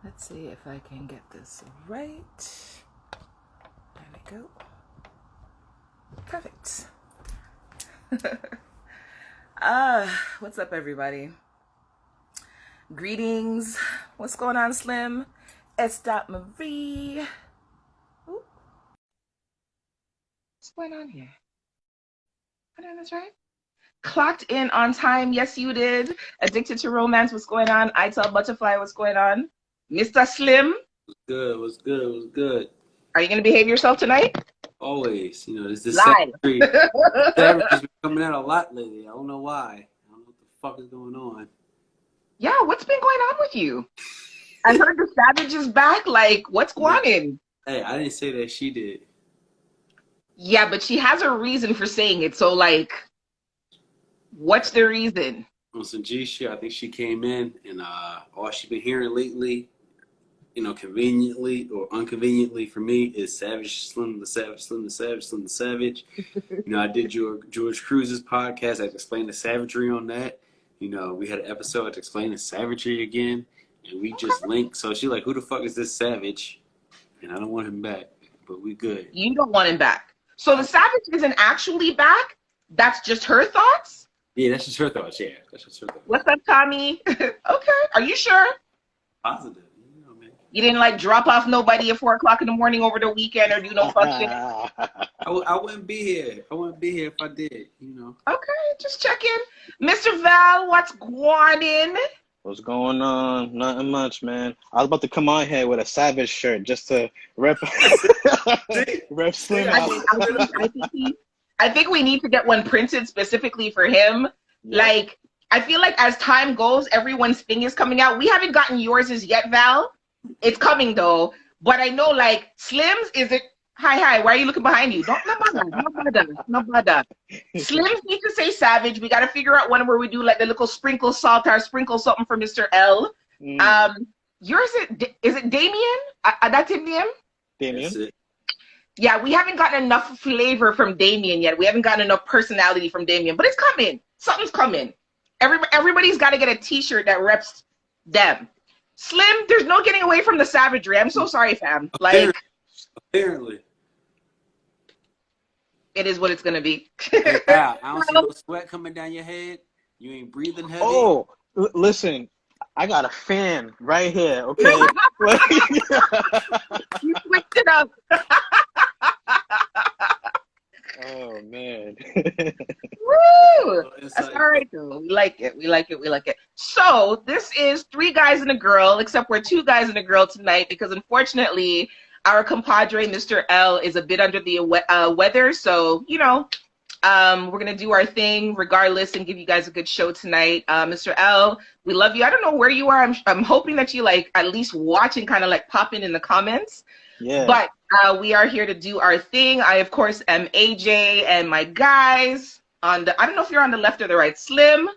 Let's see if I can get this right. There we go. Perfect. What's up, everybody? Greetings. What's going on, Slim? S.Marie. Ooh. What's going on here? Am I doing this right? Clocked in on time. Yes, you did. Addicted to Romance. What's going on? I Tell Butterfly. What's going on? Mr. Slim. What's good? Are you going to behave yourself tonight? Always. There's this Lie. Savage has been coming out a lot lately. I don't know why. I don't know what the fuck is going on. Yeah, what's been going on with you? I heard the Savage is back. Like, what's going on? Hey, I didn't say that, she did. Yeah, but she has a reason for saying it. So, like, what's the reason? On some G shit, I think she came in and all she's been hearing lately, conveniently or unconveniently for me, is Savage Slim the Savage, Slim the Savage, Slim the Savage. I did George Cruz's podcast. I explained the savagery on that. We had an episode to explain the savagery again, and we just linked. So she like, who the fuck is this Savage? And I don't want him back, but we good. You don't want him back. So the Savage isn't actually back? That's just her thoughts? Yeah, that's just her thoughts. Yeah, that's just her thoughts. What's up, Tommy? Okay. Are you sure? Positive. Man. You didn't like drop off nobody at 4 o'clock in the morning over the weekend or do no fuck shit? I wouldn't be here. I wouldn't be here if I did, Okay, just checking. Mr. Val, what's going in? What's going on? Nothing much, man. I was about to come on here with a Savage shirt just to rep Slim. I think we need to get one printed specifically for him. Yeah. Like, I feel like as time goes, everyone's thing is coming out. We haven't gotten yours as yet, Val. It's coming though. But I know, like, Slim's is it. Hi. Why are you looking behind you? No bother. Slims need to say Savage. We got to figure out one where we do like the little sprinkle salt or sprinkle something for Mr. L. Yours is it Damien? That's his name? Damien. Yeah, we haven't gotten enough flavor from Damien yet. We haven't gotten enough personality from Damien, but it's coming. Something's coming. Everybody's got to get a T-shirt that reps them. Slim, there's no getting away from the savagery. I'm so sorry, fam. Like, apparently. It is what it's gonna be. Hey, I don't see no sweat coming down your head. You ain't breathing heavy. Oh, listen, I got a fan right here. Okay. You switched it up. Oh man. Woo! That's all right though. We like it. So this is 3 guys and a girl, except we're 2 guys and a girl tonight because unfortunately our compadre, Mr. L, is a bit under the weather. So, we're going to do our thing regardless and give you guys a good show tonight. Mr. L, we love you. I don't know where you are. I'm hoping that you like at least watch and kind of like pop in the comments. Yeah. But we are here to do our thing. I, of course, am AJ and my guys I don't know if you're on the left or the right. Slim.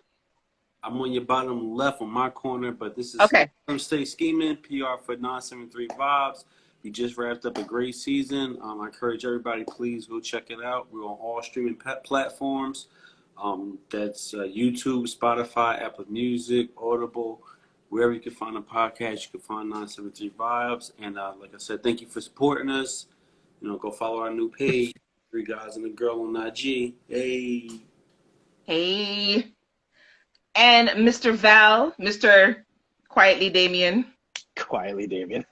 I'm on your bottom left on my corner, but this is okay. Stay Scheming, PR for 973 Vibes. We just wrapped up a great season. I encourage everybody, please go check it out. We're on all streaming platforms. That's YouTube, Spotify, Apple Music, Audible. Wherever you can find a podcast, you can find 973 Vibes. And like I said, thank you for supporting us. Go follow our new page, 3 Guys and a Girl on IG. Hey. And Mr. Val, Mr. Quietly Damien. Quietly Damien.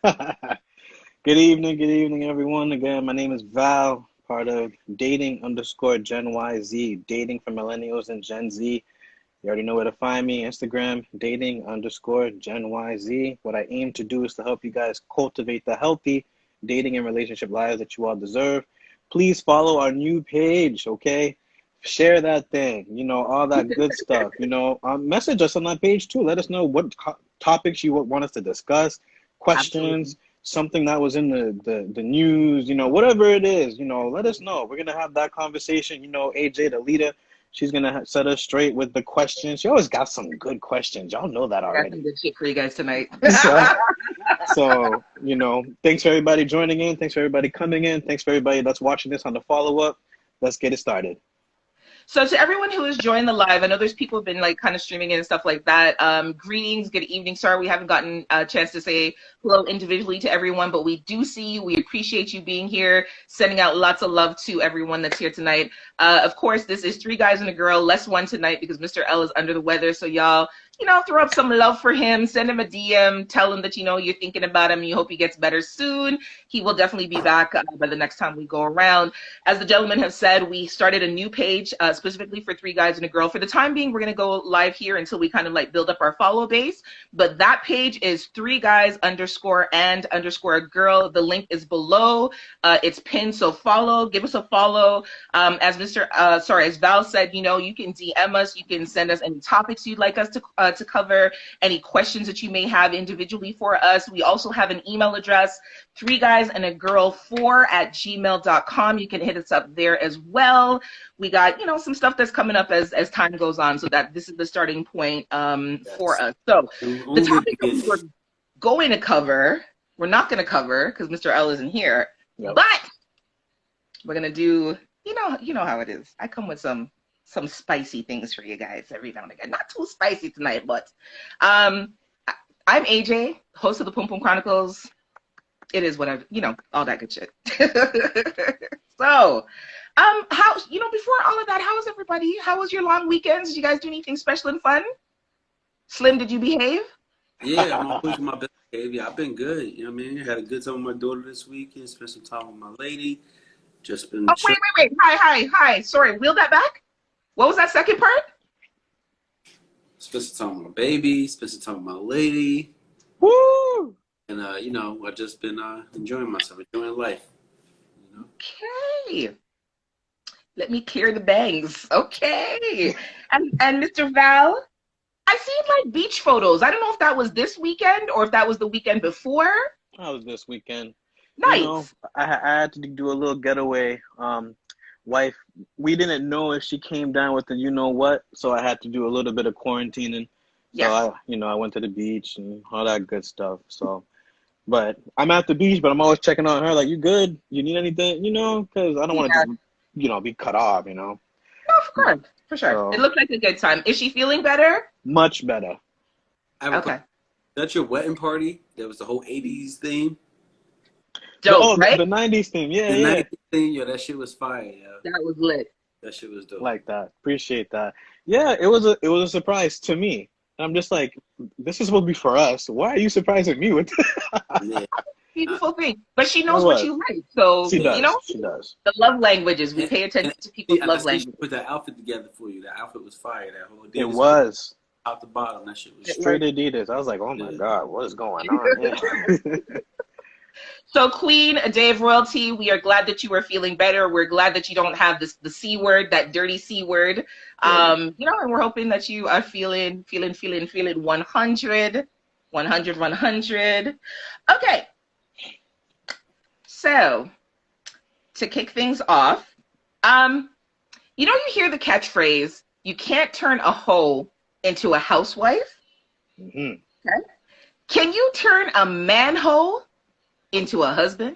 Good evening, everyone. Again, my name is Val, part of Dating_Gen YZ, dating for millennials and Gen Z. You already know where to find me. Instagram, Dating_Gen YZ. What I aim to do is to help you guys cultivate the healthy dating and relationship lives that you all deserve. Please follow our new page, okay? Share that thing, all that good stuff. Message us on that page too. Let us know what topics you want us to discuss, questions. Absolutely. Something that was in the news, whatever it is, let us know. We're going to have that conversation. AJ, the leader, she's going to set us straight with the questions. She always got some good questions. Y'all know that already. Got some good shit for you guys tonight. So, thanks for everybody joining in. Thanks for everybody coming in. Thanks for everybody that's watching this on the follow-up. Let's get it started. So to everyone who has joined the live, I know there's people who've been like kind of streaming in and stuff like that. Greetings, good evening. Sorry, we haven't gotten a chance to say hello individually to everyone, but we do see you. We appreciate you being here, sending out lots of love to everyone that's here tonight. Of course, this is Three Guys and a Girl, less one tonight because Mr. L is under the weather. So y'all, throw up some love for him, send him a DM, tell him that, you're thinking about him. You hope he gets better soon. He will definitely be back by the next time we go around. As the gentlemen have said, we started a new page specifically for Three Guys and a Girl. For the time being, we're going to go live here until we kind of like build up our follow base. But that page is 3guys_and_a girl. The link is below. It's pinned, so follow. Give us a follow. As Val said, you can DM us. You can send us any topics you'd like us to cover, any questions that you may have individually for us. We also have an email address, 3guysandagirl4@gmail.com. You can hit us up there as well. We got, some stuff that's coming up as time goes on, so that this is the starting point for us. So the topic that we're going to cover, we're not going to cover because Mr. L isn't here, but we're going to do, you know how it is. I come with some spicy things for you guys every now and again. Not too spicy tonight, but I'm AJ, host of the Pum Pum Chronicles. It is whatever, all that good shit. So, how, before all of that, how was everybody? How was your long weekends? Did you guys do anything special and fun? Slim, did you behave? Yeah, I'm always my best behavior. I've been good. I had a good time with my daughter this weekend. Spent some time with my lady. Just been. Oh, wait. Hi. Sorry, wheel that back. What was that second part? Spent some time with my baby. Spent some time with my lady. Woo! And I've just been enjoying myself, enjoying life. Okay. Let me clear the bangs. Okay. And Mr. Val, I seen like beach photos. I don't know if that was this weekend or if that was the weekend before. That was this weekend. Nice. I had to do a little getaway. Wife, we didn't know if she came down with the what, so I had to do a little bit of quarantining. So I went to the beach and all that good stuff. So, but I'm at the beach, but I'm always checking on her. Like, you good? You need anything? Because I don't want to just, be cut off. No, of course, for sure. So, it looked like a good time. Is she feeling better? Much better. Okay. That's your wedding party. That was the whole '80s theme. Dope, right? The '90s theme. Yeah, the 90s theme, that shit was fire. Yeah. That was lit. That shit was dope. Like that. Appreciate that. Yeah, it was a surprise to me. I'm just like, this is supposed to be for us. Why are you surprising me with Yeah. Beautiful thing. But she knows what you like. So, she does. The love languages. We pay attention to people's love languages. Put that outfit together for you. That outfit was fire. That whole It was. Top to bottom. That shit was straight Adidas. I was like, oh my God, what is going on? So, Queen, a day of royalty, we are glad that you are feeling better. We're glad that you don't have the C word, that dirty C word. And we're hoping that you are feeling 100. Okay. So, to kick things off, you hear the catchphrase, you can't turn a hoe into a housewife. Mm-hmm. Okay. Can you turn a man-hoe into a husband?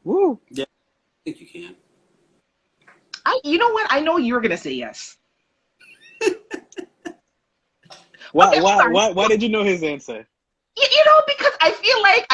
Woo. Yeah, I think you can. You know what? I know you're gonna say yes. Why did you know his answer? Because I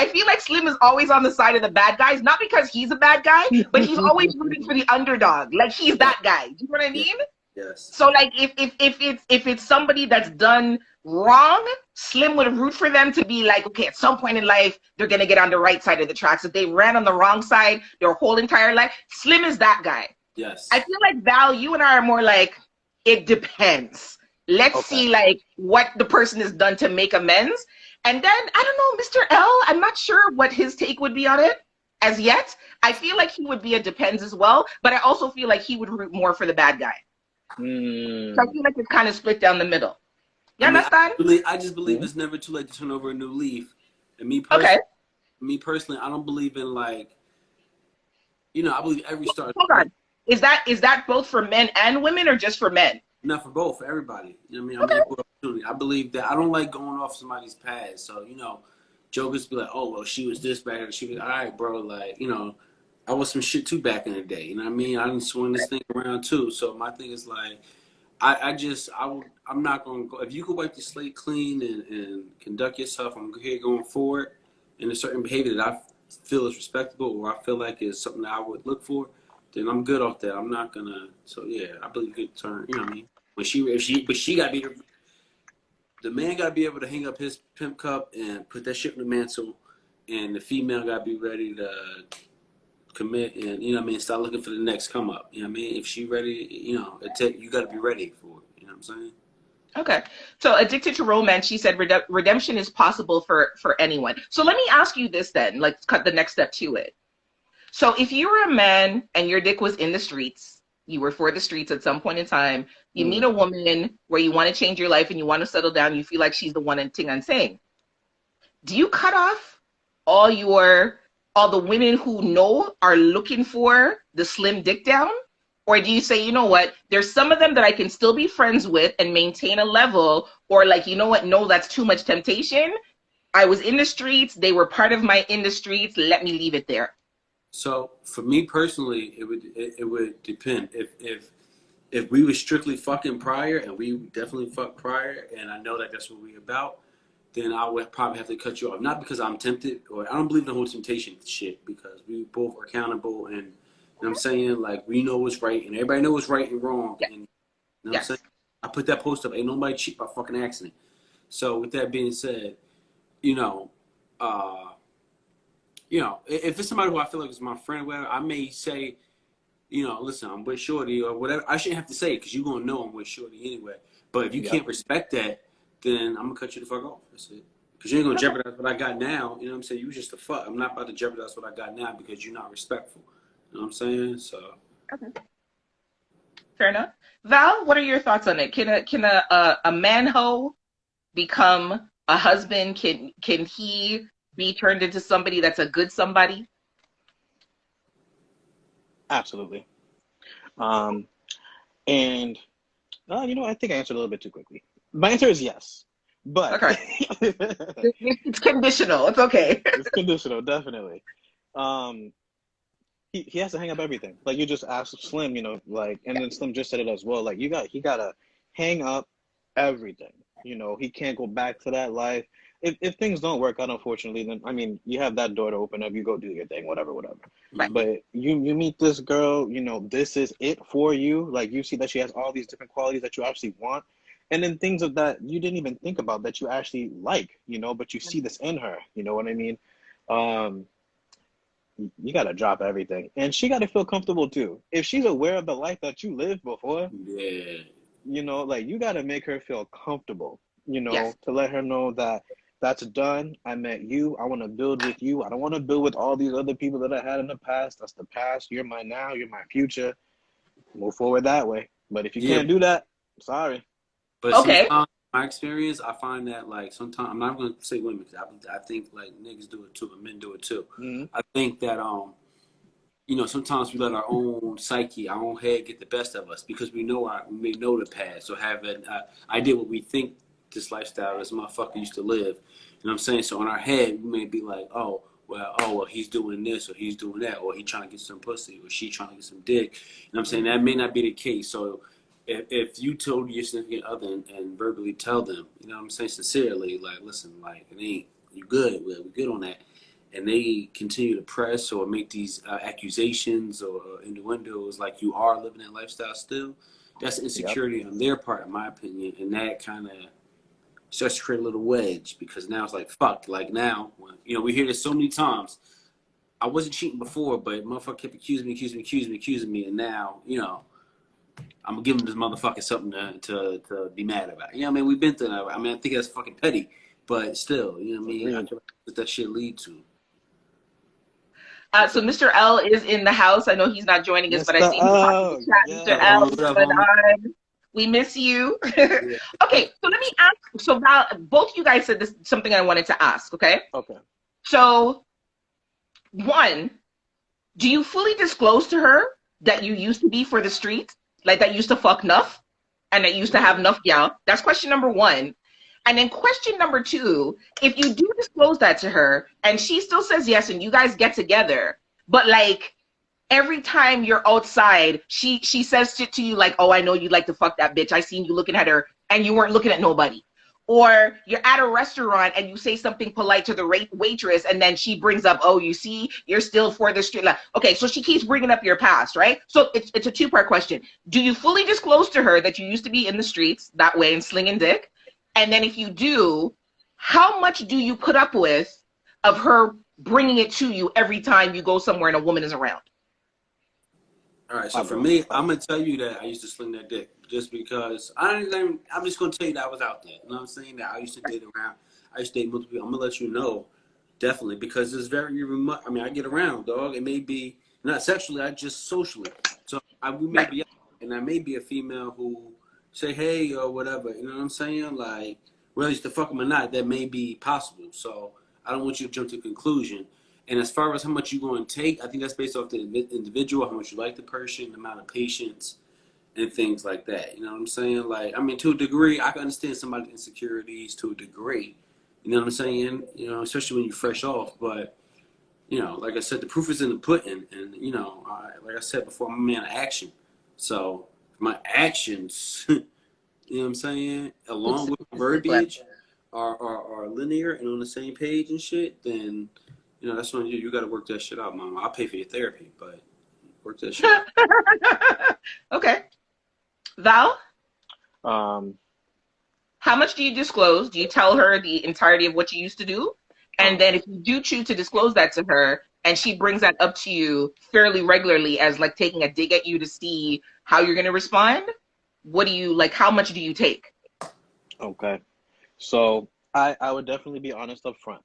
feel like Slim is always on the side of the bad guys, not because he's a bad guy, but he's always rooting for the underdog. Like he's that guy. Do you know what I mean? Yes. So like if it's somebody that's done wrong, Slim would root for them to be like, okay, at some point in life, they're gonna get on the right side of the tracks. If they ran on the wrong side their whole entire life, Slim is that guy. Yes. I feel like Val, you and I are more like, it depends. Let's see like what the person has done to make amends. And then, I don't know, Mr. L, I'm not sure what his take would be on it as yet. I feel like he would be a depends as well, but I also feel like he would root more for the bad guy. So I feel like it's kind of split down the middle. You understand? I just believe it's never too late to turn over a new leaf. And me personally, I don't believe in like, I believe every star. Hold on. Is that both for men and women or just for men? Not for both, for everybody. You know what I mean? Okay. I believe that I don't like going off somebody's past. So, jokers be like, oh, well, she was this bad. She was, all right, bro. Like, I was some shit too back in the day. You know what I mean? I didn't swing this thing around too. So my thing is like, I'm not gonna go. If you could wipe the slate clean and conduct yourself, I'm here going forward in a certain behavior that I feel is respectable or I feel like is something that I would look for, then I'm good off that. I'm not gonna. So yeah, I believe you could turn. You know what I mean? But she got to be the man. Got to be able to hang up his pimp cup and put that shit in the mantle, and the female got to be ready to commit and, you know what I mean, start looking for the next come up. You know what I mean? If she ready, you know, you got to be ready for it. You know what I'm saying? Okay. So Addicted to Romance, she said redemption is possible for anyone. So let me ask you this then. Let's cut the next step to it. So if you were a man and your dick was in the streets, you were for the streets at some point in time, you meet a woman where you want to change your life and you want to settle down, you feel like she's the one and thing I'm saying. Do you cut off all the women who know are looking for the slim dick down? Or do you say, you know what, there's some of them that I can still be friends with and maintain a level, or like, you know what, no, that's too much temptation. I was in the streets, they were part of my in the streets, let me leave it there. So for me personally, it would depend. If we were strictly fucking prior, and we definitely fucked prior, and I know that that's what we about, then I would probably have to cut you off. Not because I'm tempted, or I don't believe in the whole temptation shit, because we both are accountable, and you know what I'm saying? Like, we know what's right, and everybody knows what's right and wrong. Yes. And you know what I'm saying? I put that post up, ain't nobody cheat by fucking accident. So with that being said, you know, if it's somebody who I feel like is my friend, whatever, I may say, you know, listen, I'm with Shorty or whatever. I shouldn't have to say it because you're going to know I'm with Shorty anyway. But if you can't respect that, then I'm going to cut you the fuck off. That's it. Because you ain't going to jeopardize what I got now. You know what I'm saying? You just a fuck. I'm not about to jeopardize what I got now because you're not respectful. You know what I'm saying? So. Okay. Fair enough. Val, what are your thoughts on it? Can a man-ho become a husband? Can he be turned into somebody that's a good somebody? Absolutely. And you know, I think I answered a little bit too quickly. My answer is yes, but okay. It's conditional. It's okay. It's conditional, definitely. He has to hang up everything. Like you just asked Slim, you know, like, and then Slim just said it as well. Like he gotta hang up everything. You know, he can't go back to that life. If things don't work out, unfortunately, then I mean, you have that door to open up. You go do your thing, whatever. Right. But you meet this girl, you know, this is it for you. Like you see that she has all these different qualities that you actually want, and then things of that you didn't even think about that you actually like, you know. But you see this in her, you know what I mean? You gotta drop everything, and she gotta feel comfortable too. If she's aware of the life that you lived before, you know, like you gotta make her feel comfortable, you know, to let her know that. That's done. I met you. I want to build with you. I don't want to build with all these other people that I had in the past. That's the past. You're my now. You're my future. Move forward that way. But if you can't do that, sorry. But sometimes, my experience, I find that like sometimes, I'm not going to say women because I think like niggas do it too and men do it too. Mm-hmm. I think that you know, sometimes we let our own psyche, our own head get the best of us because we know the past or have an idea what we think this lifestyle this motherfucker used to live. You know what I'm saying? So in our head, we may be like, oh, well, he's doing this or he's doing that or he trying to get some pussy or she trying to get some dick. You know what I'm saying? That may not be the case. So if you told your significant other and verbally tell them, you know what I'm saying, sincerely, like, listen, like, it ain't, you good, we're good on that. And they continue to press or make these accusations or innuendos like you are living that lifestyle still, that's insecurity on their part, in my opinion. And that kind of starts to create a little wedge because now it's like, fuck, like now, you know, we hear this so many times. I wasn't cheating before, but motherfucker kept accusing me. And now, you know, I'm giving this motherfucker something to be mad about. You know what I mean? We've been through that. I mean, I think that's fucking petty, but still, you know what I mean? I feel like what that shit lead to. So Mr. L is in the house. I know he's not joining us, but I see he's Mr. L. We miss you. Okay, so let me ask. So Val, both you guys said this something I wanted to ask. Okay. Okay. So, one, do you fully disclose to her that you used to be for the streets, like that you used to fuck nuff, and that you used to have nuff gal? That's question number one. And then question number two, if you do disclose that to her and she still says yes and you guys get together, but like every time you're outside, she says shit to you like, "Oh, I know you'd like to fuck that bitch. I seen you looking at her and you weren't looking at nobody." Or you're at a restaurant and you say something polite to the waitress, and then she brings up, "Oh, you see, you're still for the street." Like, okay, so she keeps bringing up your past, right? So it's a two-part question. Do you fully disclose to her that you used to be in the streets that way and slinging dick? And then if you do, how much do you put up with of her bringing it to you every time you go somewhere and a woman is around? All right, so for me, I'm gonna tell you that I used to sling that dick just because I'm just gonna tell you that I was out there. You know what I'm saying? That I used to date around. I used to date multiple people. I'm gonna let you know, definitely, because it's very remote. I mean, I get around, dog. It may be not sexually, I just socially. So we may be, and I may be a female who say hey or whatever. You know what I'm saying? Like, whether it's to fuck them or not, that may be possible. So I don't want you to jump to a conclusion. And as far as how much you're going to take, I think that's based off the individual, how much you like the person, the amount of patience, and things like that. You know what I'm saying? Like, I mean, to a degree, I can understand somebody's insecurities to a degree. You know what I'm saying? You know, especially when you're fresh off. But, you know, like I said, the proof is in the pudding. And, you know, like I said before, I'm a man of action. So my actions, you know what I'm saying, along with verbiage are linear and on the same page and shit, then... You know, that's when you got to work that shit out, mama. I'll pay for your therapy, but work that shit out. Okay. Val? Um, How much do you disclose? Do you tell her the entirety of what you used to do? And then if you do choose to disclose that to her and she brings that up to you fairly regularly as like taking a dig at you to see how you're going to respond, what do you, like, how much do you take? okay. So I would definitely be honest up front.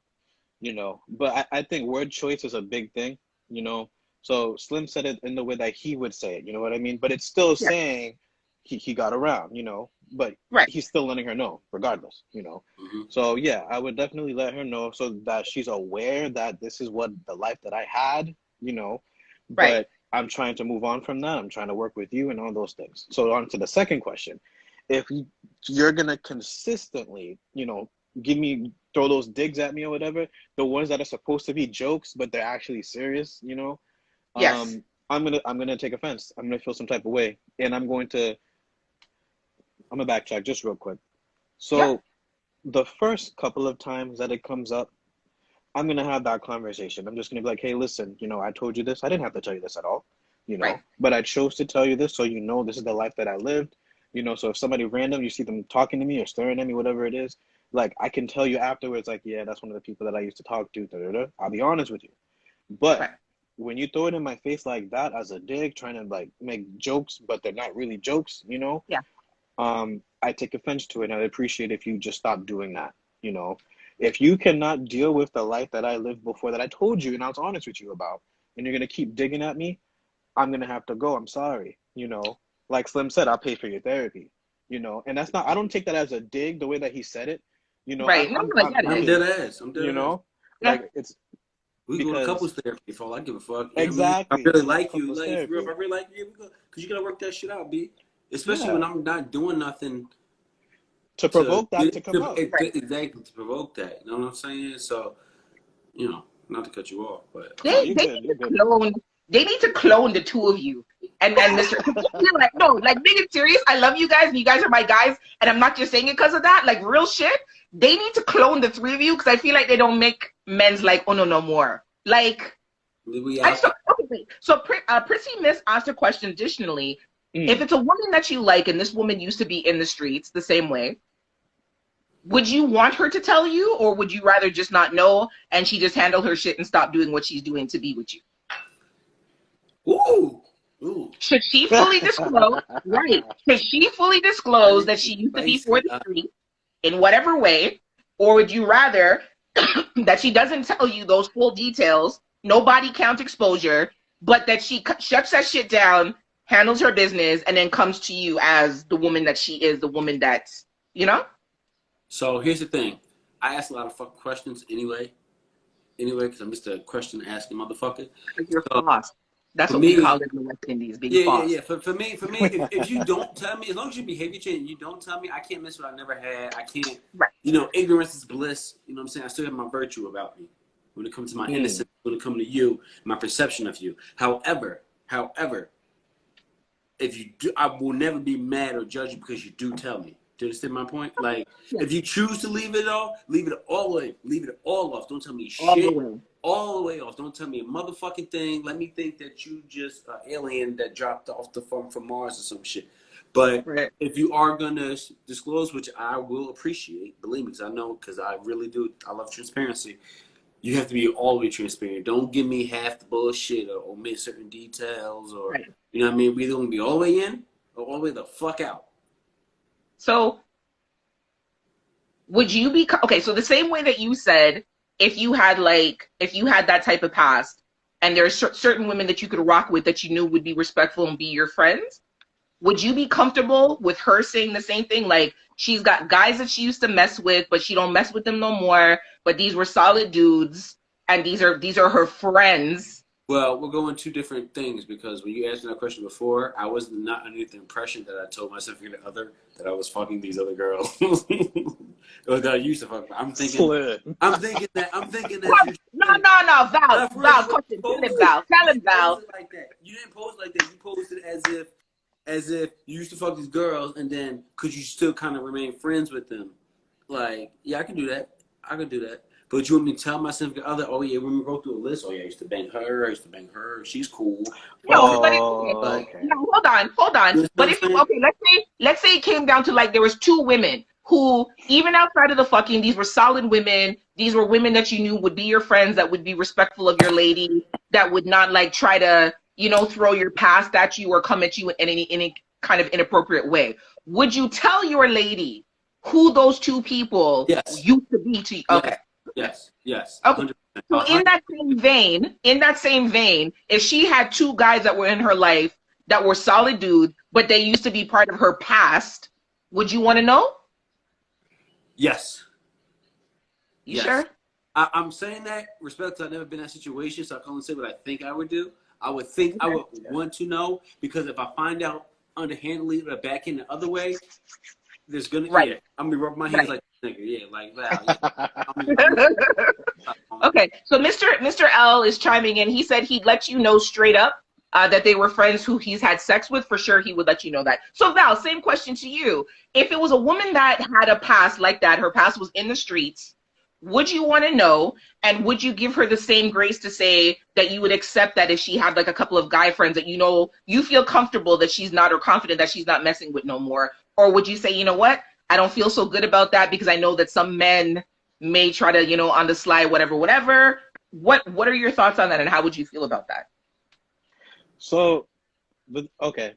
You know, but I think word choice is a big thing, you know. So Slim said it in the way that he would say it, you know what I mean? But it's still saying he got around, you know, but he's still letting her know regardless, you know. Mm-hmm. So yeah, I would definitely let her know so that she's aware that this is what the life that I had, you know, but I'm trying to move on from that. I'm trying to work with you and all those things. So on to the second question. If you're going to consistently, you know, throw those digs at me or whatever, the ones that are supposed to be jokes but they're actually serious, you know, I'm gonna take offense. I'm gonna feel some type of way, and I'm gonna backtrack just real quick. So the first couple of times that it comes up, I'm gonna have that conversation. I'm just gonna be like, hey, listen, you know, I told you this. I didn't have to tell you this at all, you know, but I chose to tell you this so you know this is the life that I lived, you know. So if somebody random, you see them talking to me or staring at me, whatever it is, like, I can tell you afterwards, like, yeah, that's one of the people that I used to talk to. I'll be honest with you. But when you throw it in my face like that as a dig, trying to, like, make jokes, but they're not really jokes, you know? I take offense to it, and I'd appreciate if you just stop doing that, you know? If you cannot deal with the life that I lived before that I told you and I was honest with you about, and you're going to keep digging at me, I'm going to have to go. I'm sorry, you know? Like Slim said, I'll pay for your therapy, you know? And that's not, I don't take that as a dig the way that he said it. You know, I'm dead ass. I'm dead you know, ass. like it's we go to couples therapy for all I give a fuck. Exactly. I really like you, like if I really like you, because you gotta work that shit out, B. Especially when I'm not doing nothing to provoke that to come out. Exactly, to provoke that. You know what I'm saying? So, you know, not to cut you off, but they need to clone the two of you. And Mr. like, no, like, being serious, I love you guys, and you guys are my guys, and I'm not just saying it because of that. Like, real shit, they need to clone the three of you, because I feel like they don't make men's like, oh, no more. Like, so Prissy Miss asked a question additionally. If it's a woman that you like, and this woman used to be in the streets the same way, would you want her to tell you, or would you rather just not know, and she just handle her shit and stop doing what she's doing to be with you? Ooh. Should she fully disclose? Should she fully disclose that she used to be for the street in whatever way, or would you rather that she doesn't tell you those full details, no body count exposure, but that she shuts that shit down, handles her business, and then comes to you as the woman that she is, the woman that's, you know? So here's the thing. I ask a lot of fucking questions anyway, because I'm just a question asking motherfucker. You're lost. That's what we call it in the West Indies, being false. For me, if you don't tell me, as long as your behavior change and you don't tell me, I can't miss what I never had. I can't, you know, ignorance is bliss. You know what I'm saying? I still have my virtue about me when it comes to my innocence, when it comes to you, my perception of you. However, However, if you do, I will never be mad or judge you because you do tell me. Do you understand my point? Like, if you choose to leave it all, leave it all away. Leave it all off. Don't tell me shit. All the way off. Don't tell me a motherfucking thing. Let me think that you just an alien that dropped off the phone from Mars or some shit. But if you are gonna disclose, which I will appreciate, believe me, because I know, because I really do. I love transparency. You have to be all the way transparent. Don't give me half the bullshit or omit certain details, or you know what I mean. We either gonna be all the way in or all the way the fuck out. So, would you be okay? So the same way that you said, if you had that type of past, and there's certain women that you could rock with that you knew would be respectful and be your friends, would you be comfortable with her saying the same thing? Like, she's got guys that she used to mess with, but she don't mess with them no more. But these were solid dudes, and these are her friends. Well, we're going two different things, because when you asked me that question before, I was not under the impression that I told my significant other that I was fucking these other girls, or that I used to fuck. I'm thinking that. No, Val, tell him, Val. Like that. You didn't pose like that. You posed it as if you used to fuck these girls, and then could you still kind of remain friends with them? Like, yeah, I can do that. I can do that. But you want me to tell my significant other, oh yeah, when we go through a list, oh yeah, I used to bang her, she's cool. No, but hold on. But if let's say it came down to, like, there was two women who, even outside of the fucking, these were solid women. These were women that you knew would be your friends, that would be respectful of your lady, that would not, like, try to, you know, throw your past at you or come at you in any kind of inappropriate way. Would you tell your lady who those two people used to be to you? Okay. Yes. Okay. 100%. So in that same vein, if she had two guys that were in her life that were solid dudes, but they used to be part of her past, would you want to know? Yes. You sure? I'm saying that respect, because I've never been in that situation, so I can only say what I think I would do. I would think I would want to know, because if I find out underhandedly or back in the other way, there's gonna I'm gonna be rubbing my hands like this nigga, like that. Okay, so Mr. L is chiming in. He said he'd let you know straight up that they were friends who he's had sex with. For sure, he would let you know that. So Val, same question to you. If it was a woman that had a past like that, her past was in the streets, would you want to know, and would you give her the same grace to say that you would accept that if she had, like, a couple of guy friends that you know you feel comfortable that she's not, or confident that she's not messing with no more? Or would you say, you know what, I don't feel so good about that because I know that some men may try to, you know, on the sly, whatever. What are your thoughts on that, and how would you feel about that? So, okay,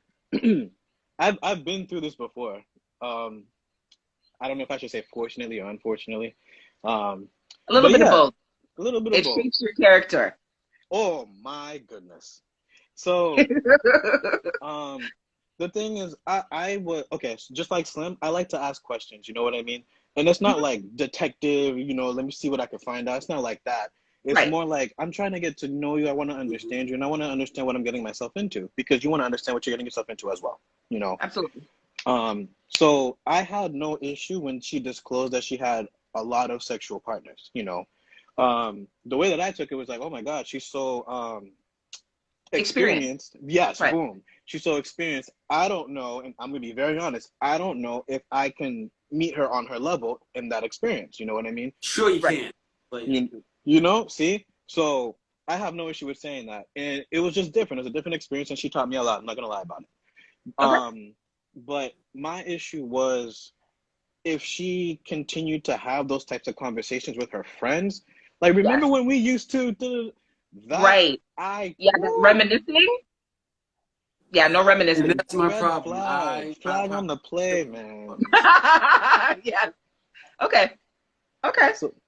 I've been through this before. I don't know if I should say fortunately or unfortunately. A little bit of both. A little bit of both. It shapes your character. Oh my goodness. So, the thing is, I would, okay, so just like Slim, I like to ask questions, you know what I mean? And it's not like detective, you know, let me see what I can find out. It's not like that. It's more like, I'm trying to get to know you. I want to understand you, and I want to understand what I'm getting myself into, because you want to understand what you're getting yourself into as well, you know? Absolutely. So I had no issue when she disclosed that she had a lot of sexual partners, you know? The way that I took it was like, oh my God, she's so experienced. Yes, boom. She's so experienced. I don't know, and I'm going to be very honest, I don't know if I can meet her on her level in that experience. You know what I mean? Sure you can. But... You know, see? So I have no issue with saying that. And it was just different. It was a different experience, and she taught me a lot. I'm not going to lie about it. Okay. But my issue was, if she continued to have those types of conversations with her friends, like, remember when we used to do that? Reminiscing? Yeah, no reminiscing. And that's my problem. Flag on the play, man. Yeah. Okay.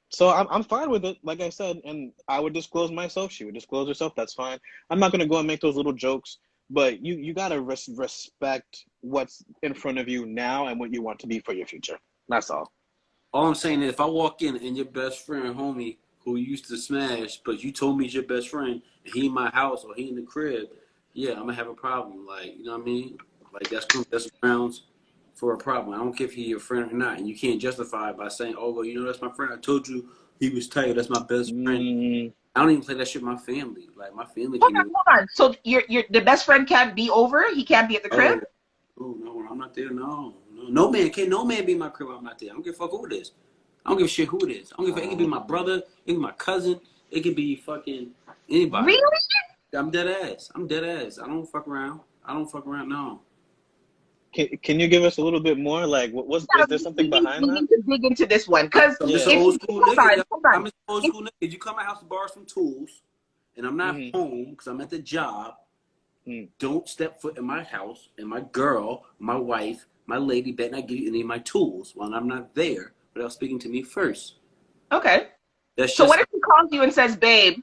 So I'm fine with it, like I said, and I would disclose myself. She would disclose herself. That's fine. I'm not gonna go and make those little jokes, but you gotta respect what's in front of you now and what you want to be for your future. That's all. All I'm saying is, if I walk in and your best friend, homie, who used to smash, but you told me he's your best friend, and he in my house or he in the crib, yeah, I'm gonna have a problem. Like, you know what I mean? Like, that's grounds for a problem. I don't care if he's your friend or not, and you can't justify it by saying, "Oh, well, you know, that's my friend. I told you he was tight. That's my best friend." I don't even play that shit with my family. Like my family Hold can on, even. hold on. So your the best friend can't be over? He can't be at the crib? Oh no, when I'm not there. No man can. No man be in my crib when I'm not there. I don't give a fuck who it is. I don't give a shit who it is. I don't give a fuck. It could be my brother. It could be my cousin. It could be fucking anybody. Really? I'm dead ass. I'm dead ass. I don't fuck around. I don't fuck around. No. Can you give us a little bit more? Like, is there something behind we that? need to dig into this one because I'm Yeah. just an old school hold nigga. on, hold on. I'm just an old school nigga. If you come to my house to borrow some tools, and I'm not Mm-hmm. home because I'm at the job, Mm. don't step foot in my house. And my girl, my wife, my lady better not give you any of my tools while I'm not there without speaking to me first. Okay. That's So just what if he calls you and says, "Babe,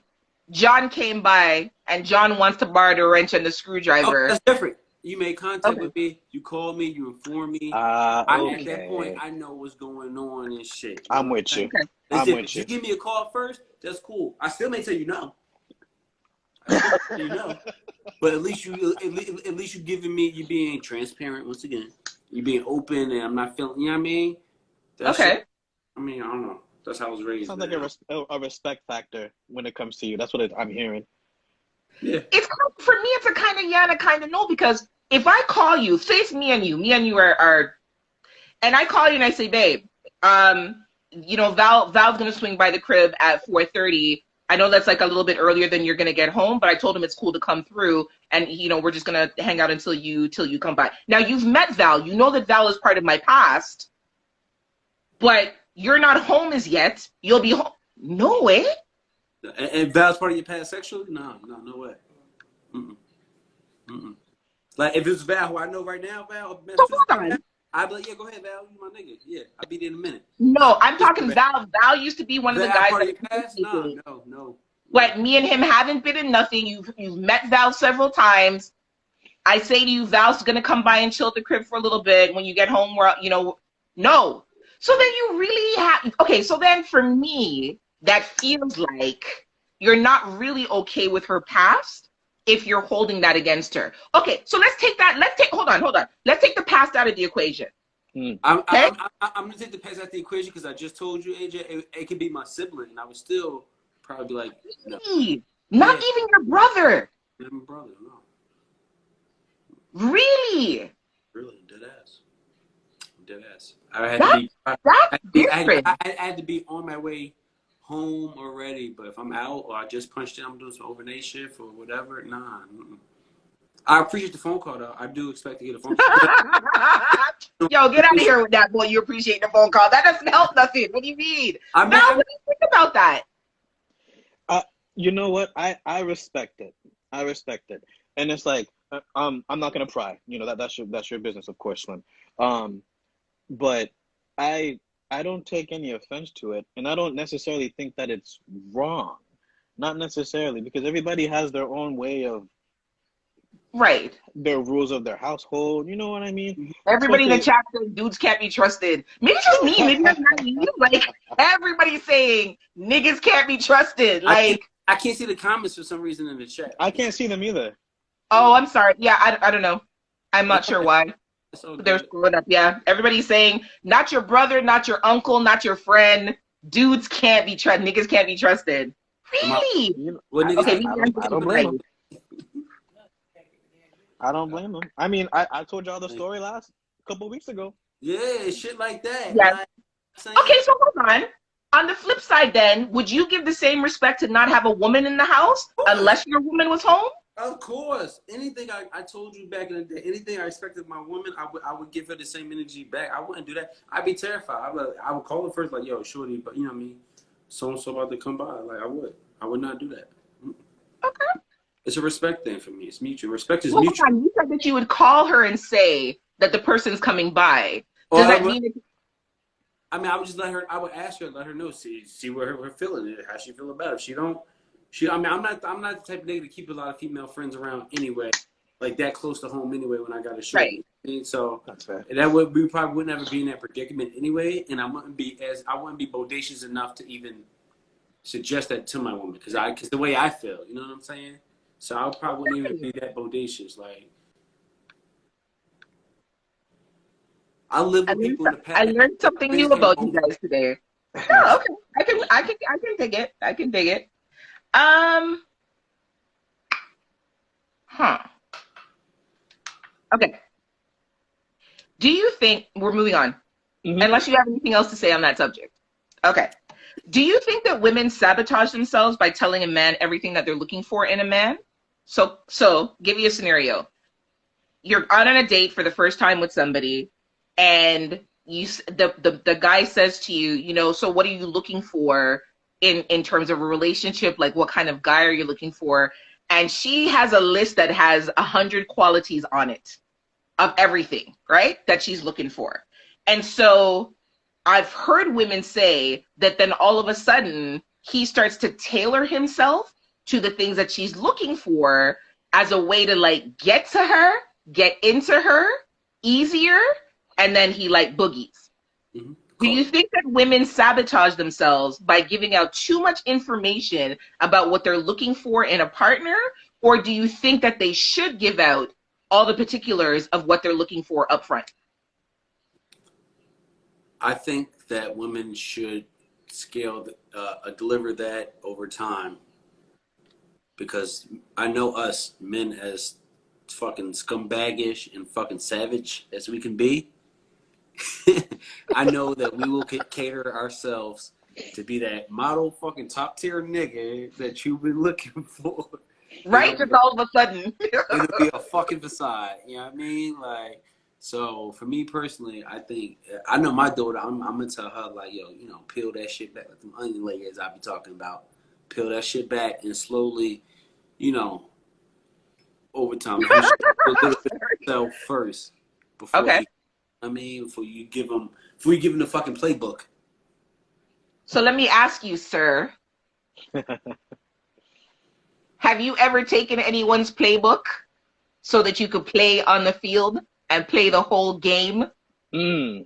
John came by and John wants to borrow the wrench and the screwdriver"? that's different. You made contact Okay. with me. You called me. You informed me. Okay. At that point, I know what's going on and shit. I'm with you. Okay. It's I'm different. with you. You give me a call first. That's cool. I still may tell you no. I still may tell you no. But at least you giving me, you being transparent once again. You being open, and I'm not feeling. You know what I mean? That's Okay. it. I mean, I don't know. That's how I was raised. Sounds like a respect factor when it comes to you. That's what I'm hearing. Yeah. It's for me. It's a kind of yeah and a kind of no because if I call you, say it's me and you are, and I call you and I say, "Babe, Val's gonna swing by the crib at 4:30. I know that's like a little bit earlier than you're gonna get home, but I told him it's cool to come through, and we're just gonna hang out until you come by." Now you've met Val. You know that Val is part of my past, but you're not home as yet. You'll be home. No way. And Val's part of your past sexually? No way. Mm-mm. Mm-mm. Like if it's Val, who I know right now, Val, So hold on. I'd be like, yeah, go ahead, Val, you my nigga. Yeah, I'll be there in a minute. No, I'm talking Val. Val used to be one of the Val guys part of that your past? No. But me and him haven't been in nothing. You've met Val several times. I say to you, Val's gonna come by and chill at the crib for a little bit. When you get home, no. So then you really have. Okay, so then for me, that feels like you're not really okay with her past if you're holding that against her. Okay, so hold on. Let's take the past out of the equation. I'm Okay? gonna take the past out the equation because I just told you, AJ, it could be my sibling, and I would still probably be like, no, Not even your brother. not my brother, no, Really? really, dead ass. I had to be. That's different. I had to be on my way home already, but if I'm out or I just punched in, I'm doing some overnight shift or whatever. Nah. Mm-mm. I appreciate the phone call though. I do expect to get a phone call. Yo, get out of here with that, boy. You appreciate the phone call. That doesn't help nothing. What do you mean? What do you think about that? You know what? I respect it. And it's like, I'm not gonna pry. That's your business, of course, Slim. But I don't take any offense to it, and I don't necessarily think that it's wrong. Not necessarily, because everybody has their own way of Right. their rules of their household. You know what I mean? Everybody in the chat says dudes can't be trusted. Maybe just me. Maybe that's not you. Like everybody's saying niggas can't be trusted. Like I can't see the comments for some reason in the chat. I can't see them either. oh, I'm sorry. Yeah, I don't know. I'm not sure why. So They're screwing up. Yeah, everybody's saying not your brother, not your uncle, not your friend. Dudes can't be trusted. Niggas can't be trusted. Really? Well, niggas, Okay, I don't blame them. I don't blame them. I mean, I told y'all the story last couple weeks ago. yeah, shit like that. Yeah. Like, Okay, so hold on. On the flip side, then, would you give the same respect to not have a woman in the house unless your woman was home? Of course. Anything I told you back in the day, anything I expected of my woman, I would give her the same energy back. I wouldn't do that. I'd be terrified. I would call her first, like, yo, shorty, but you know what I mean? So-and-so about to come by. Like, I would not do that. Okay. It's a respect thing for me. It's mutual. Respect is Well, mutual. you said that you would call her and say that the person's coming by. Does Well, that mean I mean, I would just I would ask her, let her know, see where her feeling is, how she feel about it. If she don't, I mean, I'm not the type of nigga to keep a lot of female friends around anyway, like that close to home anyway when I got a show. Right. So That's fair. we probably would never be in that predicament anyway, and I wouldn't be bodacious enough to even suggest that to my woman because the way I feel, you know what I'm saying? So I probably wouldn't even be that bodacious. Like I live with people in the past. I learned something new about you guys today. Oh, okay. I can dig it. Um, huh. Okay. Do you think we're moving on? Hmm. Unless you have anything else to say on that subject. Okay. Do you think that women sabotage themselves by telling a man everything that they're looking for in a man? So give you a scenario. You're out on a date for the first time with somebody, and the guy says to you, so what are you looking for in terms of a relationship? Like, what kind of guy are you looking for? And she has a list that has 100 qualities on it of everything, right? That she's looking for. And so I've heard women say that then all of a sudden he starts to tailor himself to the things that she's looking for as a way to like get to her, get into her easier, and then he like boogies. Mm-hmm. Do you think that women sabotage themselves by giving out too much information about what they're looking for in a partner? Or do you think that they should give out all the particulars of what they're looking for up front? I think that women should deliver that over time, because I know us men, as fucking scumbagish and fucking savage as we can be, I know that we will cater ourselves to be that model fucking top tier nigga that you've been looking for. Right? Just all of a sudden. It'll be a fucking facade. You know what I mean? Like, so for me personally, I know my daughter, I'm gonna tell her like, yo, peel that shit back, like them onion layers I be talking about. Peel that shit back and slowly, over time, you should do a little bit of yourself first before Okay. before you give them the fucking playbook. So let me ask you, sir, have you ever taken anyone's playbook so that you could play on the field and play the whole game? Mm.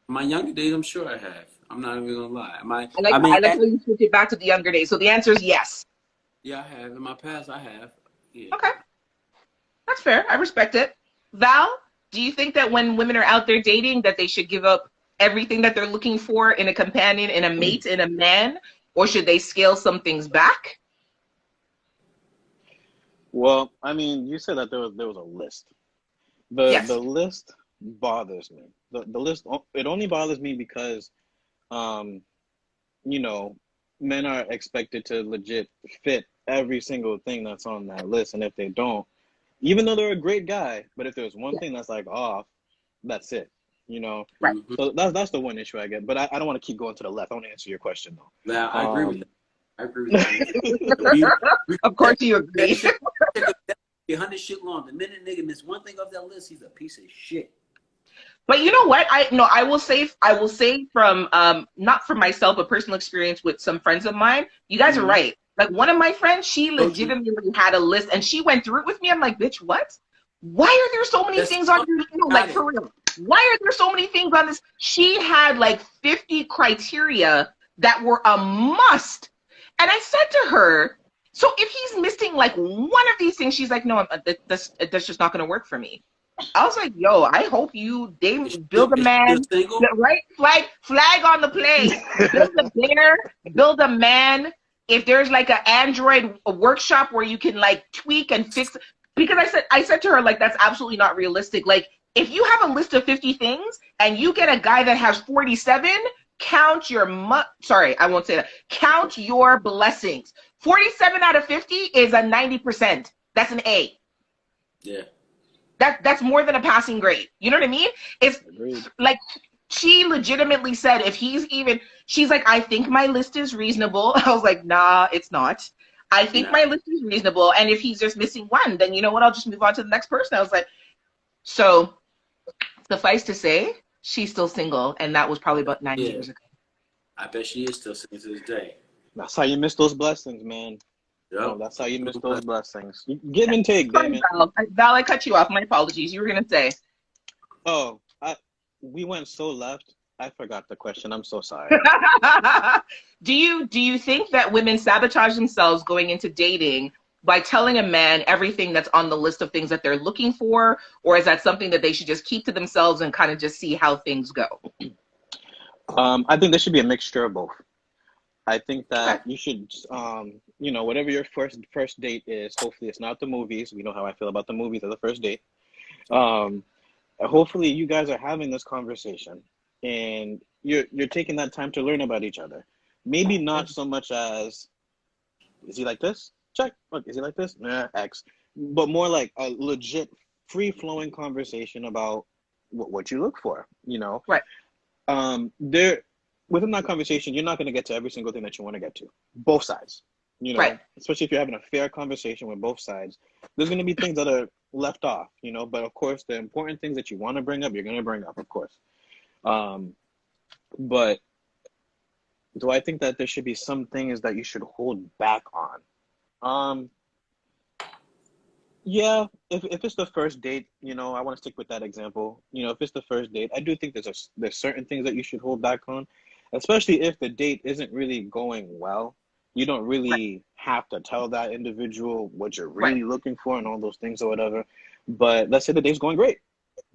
My younger days, I'm sure I have. I'm not even gonna lie. I like how you switch it back to the younger days. So the answer is yes. Yeah, I have. In my past, I have. Yeah. Okay. That's fair. I respect it. Val, do you think that when women are out there dating that they should give up everything that they're looking for in a companion, in a mate, in a man, or should they scale some things back? Well, I mean, you said that there was a list. Yes. The list bothers me. The list, it only bothers me because men are expected to legit fit every single thing that's on that list, and if they don't, even though they're a great guy, but if there's one thing that's like off, that's it. Right. So that's the one issue I get. But I don't want to keep going to the left. I want to answer your question though. Now, I agree with that. I agree with that. Of course you agree. 100 shit long. The minute nigga miss one thing off that list, he's a piece of shit. But you know what? I will say from not from myself, but personal experience with some friends of mine. You guys are right. Like one of my friends, she legitimately had a list and she went through it with me. I'm like, bitch, what? Why are there so many things on your like for real? Why are there so many things on this? She had like 50 criteria that were a must. And I said to her, so if he's missing like one of these things, she's like, no, that's just not going to work for me. I was like, yo, I hope you build a man, right? Flag on the play. Build a bear, build a man. If there's like an Android workshop where you can like tweak and fix, because I said to her, like, that's absolutely not realistic. Like, if you have a list of 50 things and you get a guy that has 47, count your sorry, I won't say that. Count your blessings. 47 out of 50 is a 90%. That's an A. Yeah. That's more than a passing grade. You know what I mean? It's Agreed. like she legitimately said she's like, I think my list is reasonable. I was like, nah, it's not. I think my list is reasonable. And if he's just missing one, then you know what? I'll just move on to the next person. I was like, so suffice to say, she's still single. And that was probably about 9 years ago. I bet she is still single to this day. That's how you miss those blessings, man. Yep. Oh, that's how you miss those blessings. Give and take, Damon. Val, I cut you off. My apologies. You were going to say. Oh, we went so left. I forgot the question. I'm so sorry. Do you think that women sabotage themselves going into dating by telling a man everything that's on the list of things that they're looking for? Or is that something that they should just keep to themselves and kind of just see how things go? I think there should be a mixture of both. I think that you should, you know, whatever your first date is, hopefully it's not the movies. We know how I feel about the movies as a first date. Um, Hopefully you guys are having this conversation and you're taking that time to learn about each other. Maybe not so much as, is he like this? Check. Look, is he like this? Nah, X. But more like a legit free flowing conversation about what you look for, you know? Right. There within that conversation, you're not going to get to every single thing that you want to get to. Both sides, you know, Right. especially if you're having a fair conversation with both sides, there's going to be things that are left off, you know, but of course, the important things that you want to bring up, you're going to bring up, of course. But do I think that there should be some things that you should hold back on? Yeah, if it's the first date, you know, I want to stick with that example. You know, if it's the first date, I do think there's certain things that you should hold back on, especially if the date isn't really going well. You don't really have to tell that individual what you're Right. really looking for and all those things or whatever. But let's say the date's going great,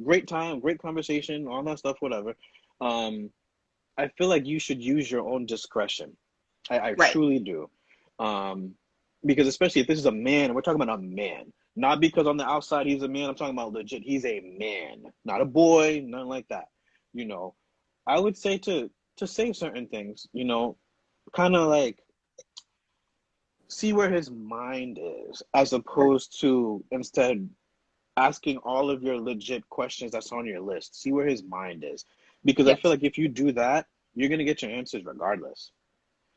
great time, great conversation, all that stuff, whatever. I feel like you should use your own discretion. I Right. truly do. Because especially if this is a man, we're talking about a man. Not because on the outside he's a man, I'm talking about legit, he's a man. Not a boy, nothing like that. You know, I would say to say certain things, you know, kind of like see where his mind is, as opposed to instead asking all of your legit questions that's on your list. See where his mind is. Because I Yes. feel like if you do that, you're gonna get your answers regardless.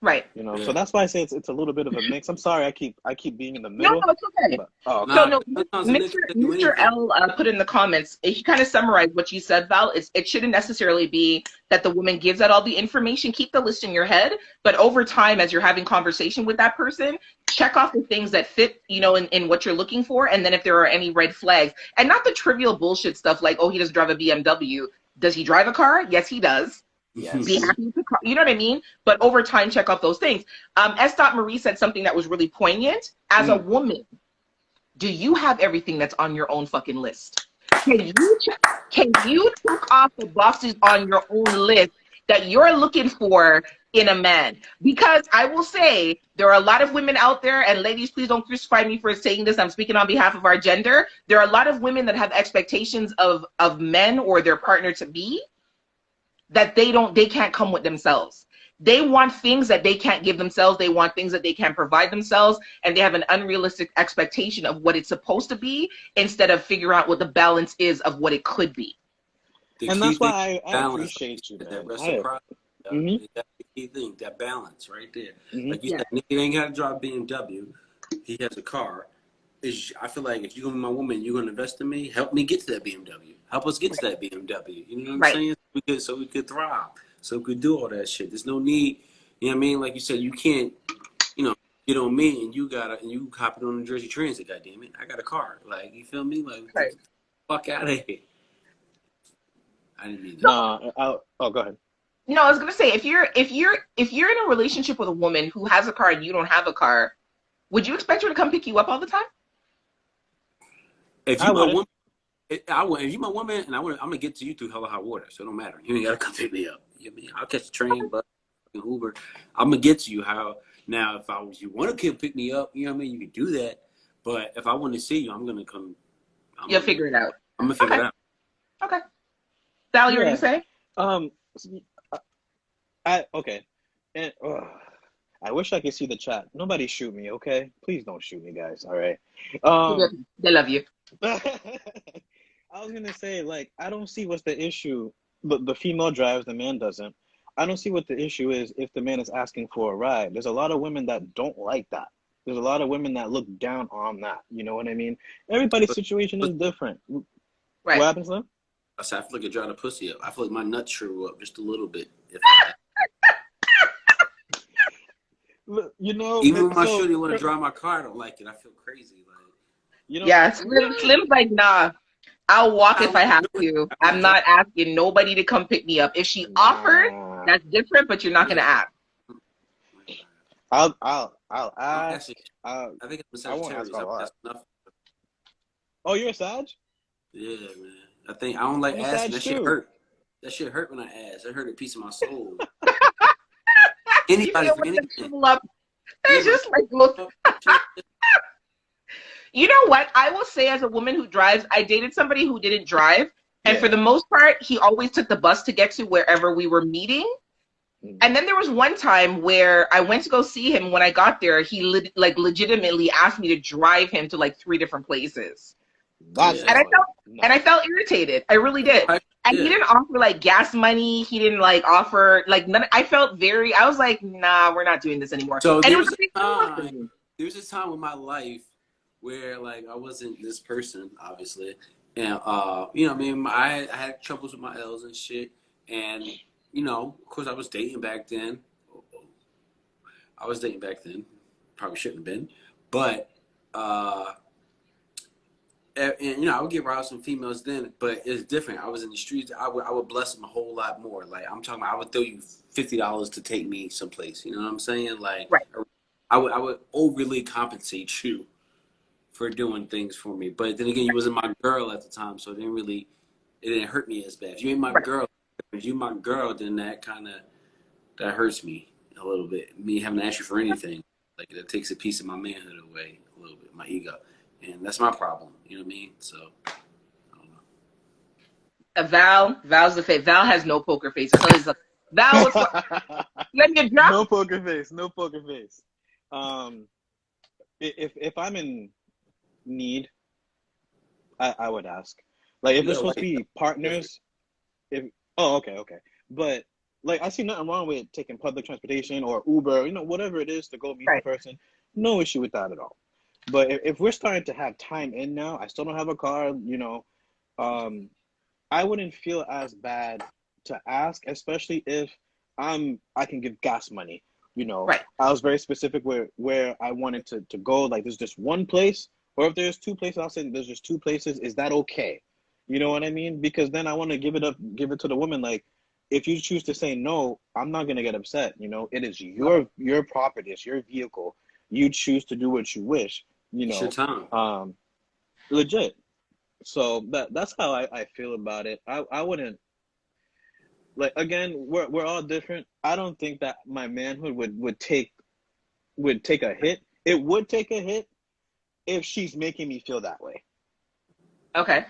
Right. You know, so Yeah. that's why I say it's a little bit of a mix. I'm sorry, I keep being in the No, middle. no, it's okay. But, oh, okay. So Nah, no, sometimes a nigga can do Mr. anything. L put in the comments. He kind of summarized what you said, Val. It shouldn't necessarily be that the woman gives out all the information. Keep the list in your head, but over time, as you're having conversation with that person, check off the things that fit, you know, in what you're looking for, and then if there are any red flags, and not the trivial bullshit stuff like, oh, he doesn't drive a BMW. Does he drive a car? Yes, he does. Yes. Be happy to, you know what I mean? But over time, check off those things. S. Marie said something that was really poignant. As a woman, do you have everything that's on your own fucking list? Can you check off the boxes on your own list that you're looking for in a man? Because I will say there are a lot of women out there, and ladies, please don't crucify me for saying this. I'm speaking on behalf of our gender. There are a lot of women that have expectations of men or their partner to be that they can't come with themselves. They want things that they can't give themselves. They want things that they can't provide themselves. And they have an unrealistic expectation of what it's supposed to be instead of figuring out what the balance is of what it could be. The And key that's thing why I balance. appreciate you, That man. reciprocity. Mhm. That's the key thing. That balance right there. Mhm. Like you said, nigga ain't got to drive BMW. He has a car. I feel like if you're gonna be my woman, you're gonna invest in me. Help me get to that BMW. Help us get to that BMW. You know what I'm Right. saying? So we could thrive. So we could do all that shit. There's no need. You know what I mean? Like you said, you can't. You know, get on me and you hopping on the Jersey Transit. Goddamn it, I got a car. Like you feel me? Like Right. get the fuck out of here. I didn't mean that. No, go ahead. No, I was gonna say if you're in a relationship with a woman who has a car and you don't have a car, would you expect her to come pick you up all the time? If I you my wouldn't. woman, if you my woman, and I'm gonna get to you through hella hot water, so it don't matter. You ain't gotta come pick me up. You know what I mean? I'll catch the train, bus, Uber. I'm gonna get to you. How now? You want to pick me up, you know what I mean? You can do that. But if I want to see you, I'm gonna come. You'll figure it out. I'm gonna figure it out. Okay. Sal, you were Yeah. gonna say? Okay. And I wish I could see the chat. Nobody shoot me, okay? Please don't shoot me, guys. All right. They love you. I was gonna say, like, I don't see what's the issue. The female drives, the man doesn't. I don't see what the issue is if the man is asking for a ride. There's a lot of women that don't like that. There's a lot of women that look down on that. You know what I mean? Everybody's situation is different. Right. What happens, though? I said I feel like I dry the pussy up. I feel like my nuts shrivel up just a little bit. You know, Even when my so- shorty want to drive my car, I don't like it. I feel crazy. Like you know, Yeah, Slim's like, nah, I'll walk if I have to. I'm not asking nobody to come pick me up. If she offers, nah. that's different, but you're not gonna ask. I'll I'm ask. actually, Uh, I think I'm a I won't Sagittarius. ask a lot. That's enough. oh, you're a Sag? Yeah, man. I think I don't like I'm a asking. Sag That shit too. hurt. That shit hurt when I asked. It hurt a piece of my soul. anybody know for what the anything. pull up. Yeah, It's just like look. You know what? I will say, as a woman who drives, I dated somebody who didn't drive, and for Yeah. the most part, he always took the bus to get to wherever we were meeting. And then there was one time where I went to go see him. When I got there, he legitimately asked me to drive him to like 3 different places. That's Yeah. And I felt no. and I felt irritated. I really did. And he Yeah. didn't offer like gas money. He didn't like offer like none. I felt I was like, nah, we're not doing this anymore. So And it there was was a a big deal for time. me. There was a time in my life where like I wasn't this person, obviously, and you know, I mean, I had troubles with my L's and shit, and you know, of course, I was dating back then. I was dating back then. Probably shouldn't have been, but and you know, I would get around some females then, but it's different. I was in the streets. I would bless them a whole lot more. Like I'm talking about, I would throw you $50 to take me someplace. You know what I'm saying? Like Right. I would overly compensate you for doing things for me. But then again, you wasn't my girl at the time, so it didn't hurt me as bad. If you ain't my Right. girl, if you my girl, then that hurts me a little bit. Me having to ask you for anything, like that takes a piece of my manhood away a little bit, my ego, and that's my problem. You know what I mean? So I don't know. Val's the face. Val has no poker face. Val was let me drop. No poker face. No poker face. If I'm in need, I would ask. Like if You it's gotta supposed to be partners, okay. But like I see nothing wrong with taking public transportation or Uber, you know, whatever it is to go meet the Right. person. No issue with that at all. But if we're starting to have time in now, I still don't have a car, you know, I wouldn't feel as bad to ask, especially if I can give gas money. You know, Right. I was very specific where I wanted to go. Like there's just one place, or if there's 2 places, I'll say there's just 2 places. Is that okay? You know what I mean? Because then I want to give it to the woman. Like if you choose to say no, I'm not gonna get upset. You know, it is your property, it's your vehicle. You choose to do what you wish. You It's your know, time. legit. So that's how I feel about it. I wouldn't like again, we're all different. I don't think that my manhood would take a hit. It would take a hit if she's making me feel that way. Okay.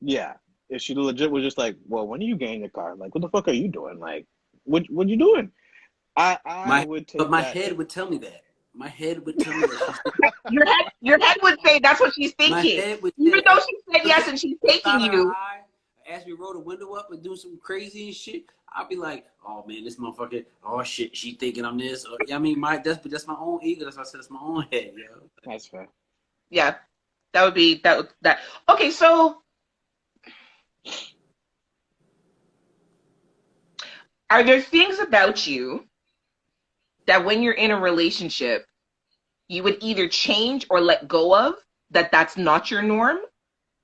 Yeah. If she legit was just like, well, when are you getting the car? Like, what the fuck are you doing? Like, what you doing? I would take But my that head hit. would tell me that. My head would tell me that. Your head would say that's what she's My thinking. head would Even say, though she said yes and she's taking side of her you. eye, ask me to roll the window up and do some crazy and shit. I'll be like, oh man, this motherfucker, oh shit, she thinking I'm this. Or, I mean, that's my own ego. That's why I said that's my own head, yo. That's fair. Yeah. That would be that. Okay, so are there things about you that when you're in a relationship you would either change or let go of, that's not your norm?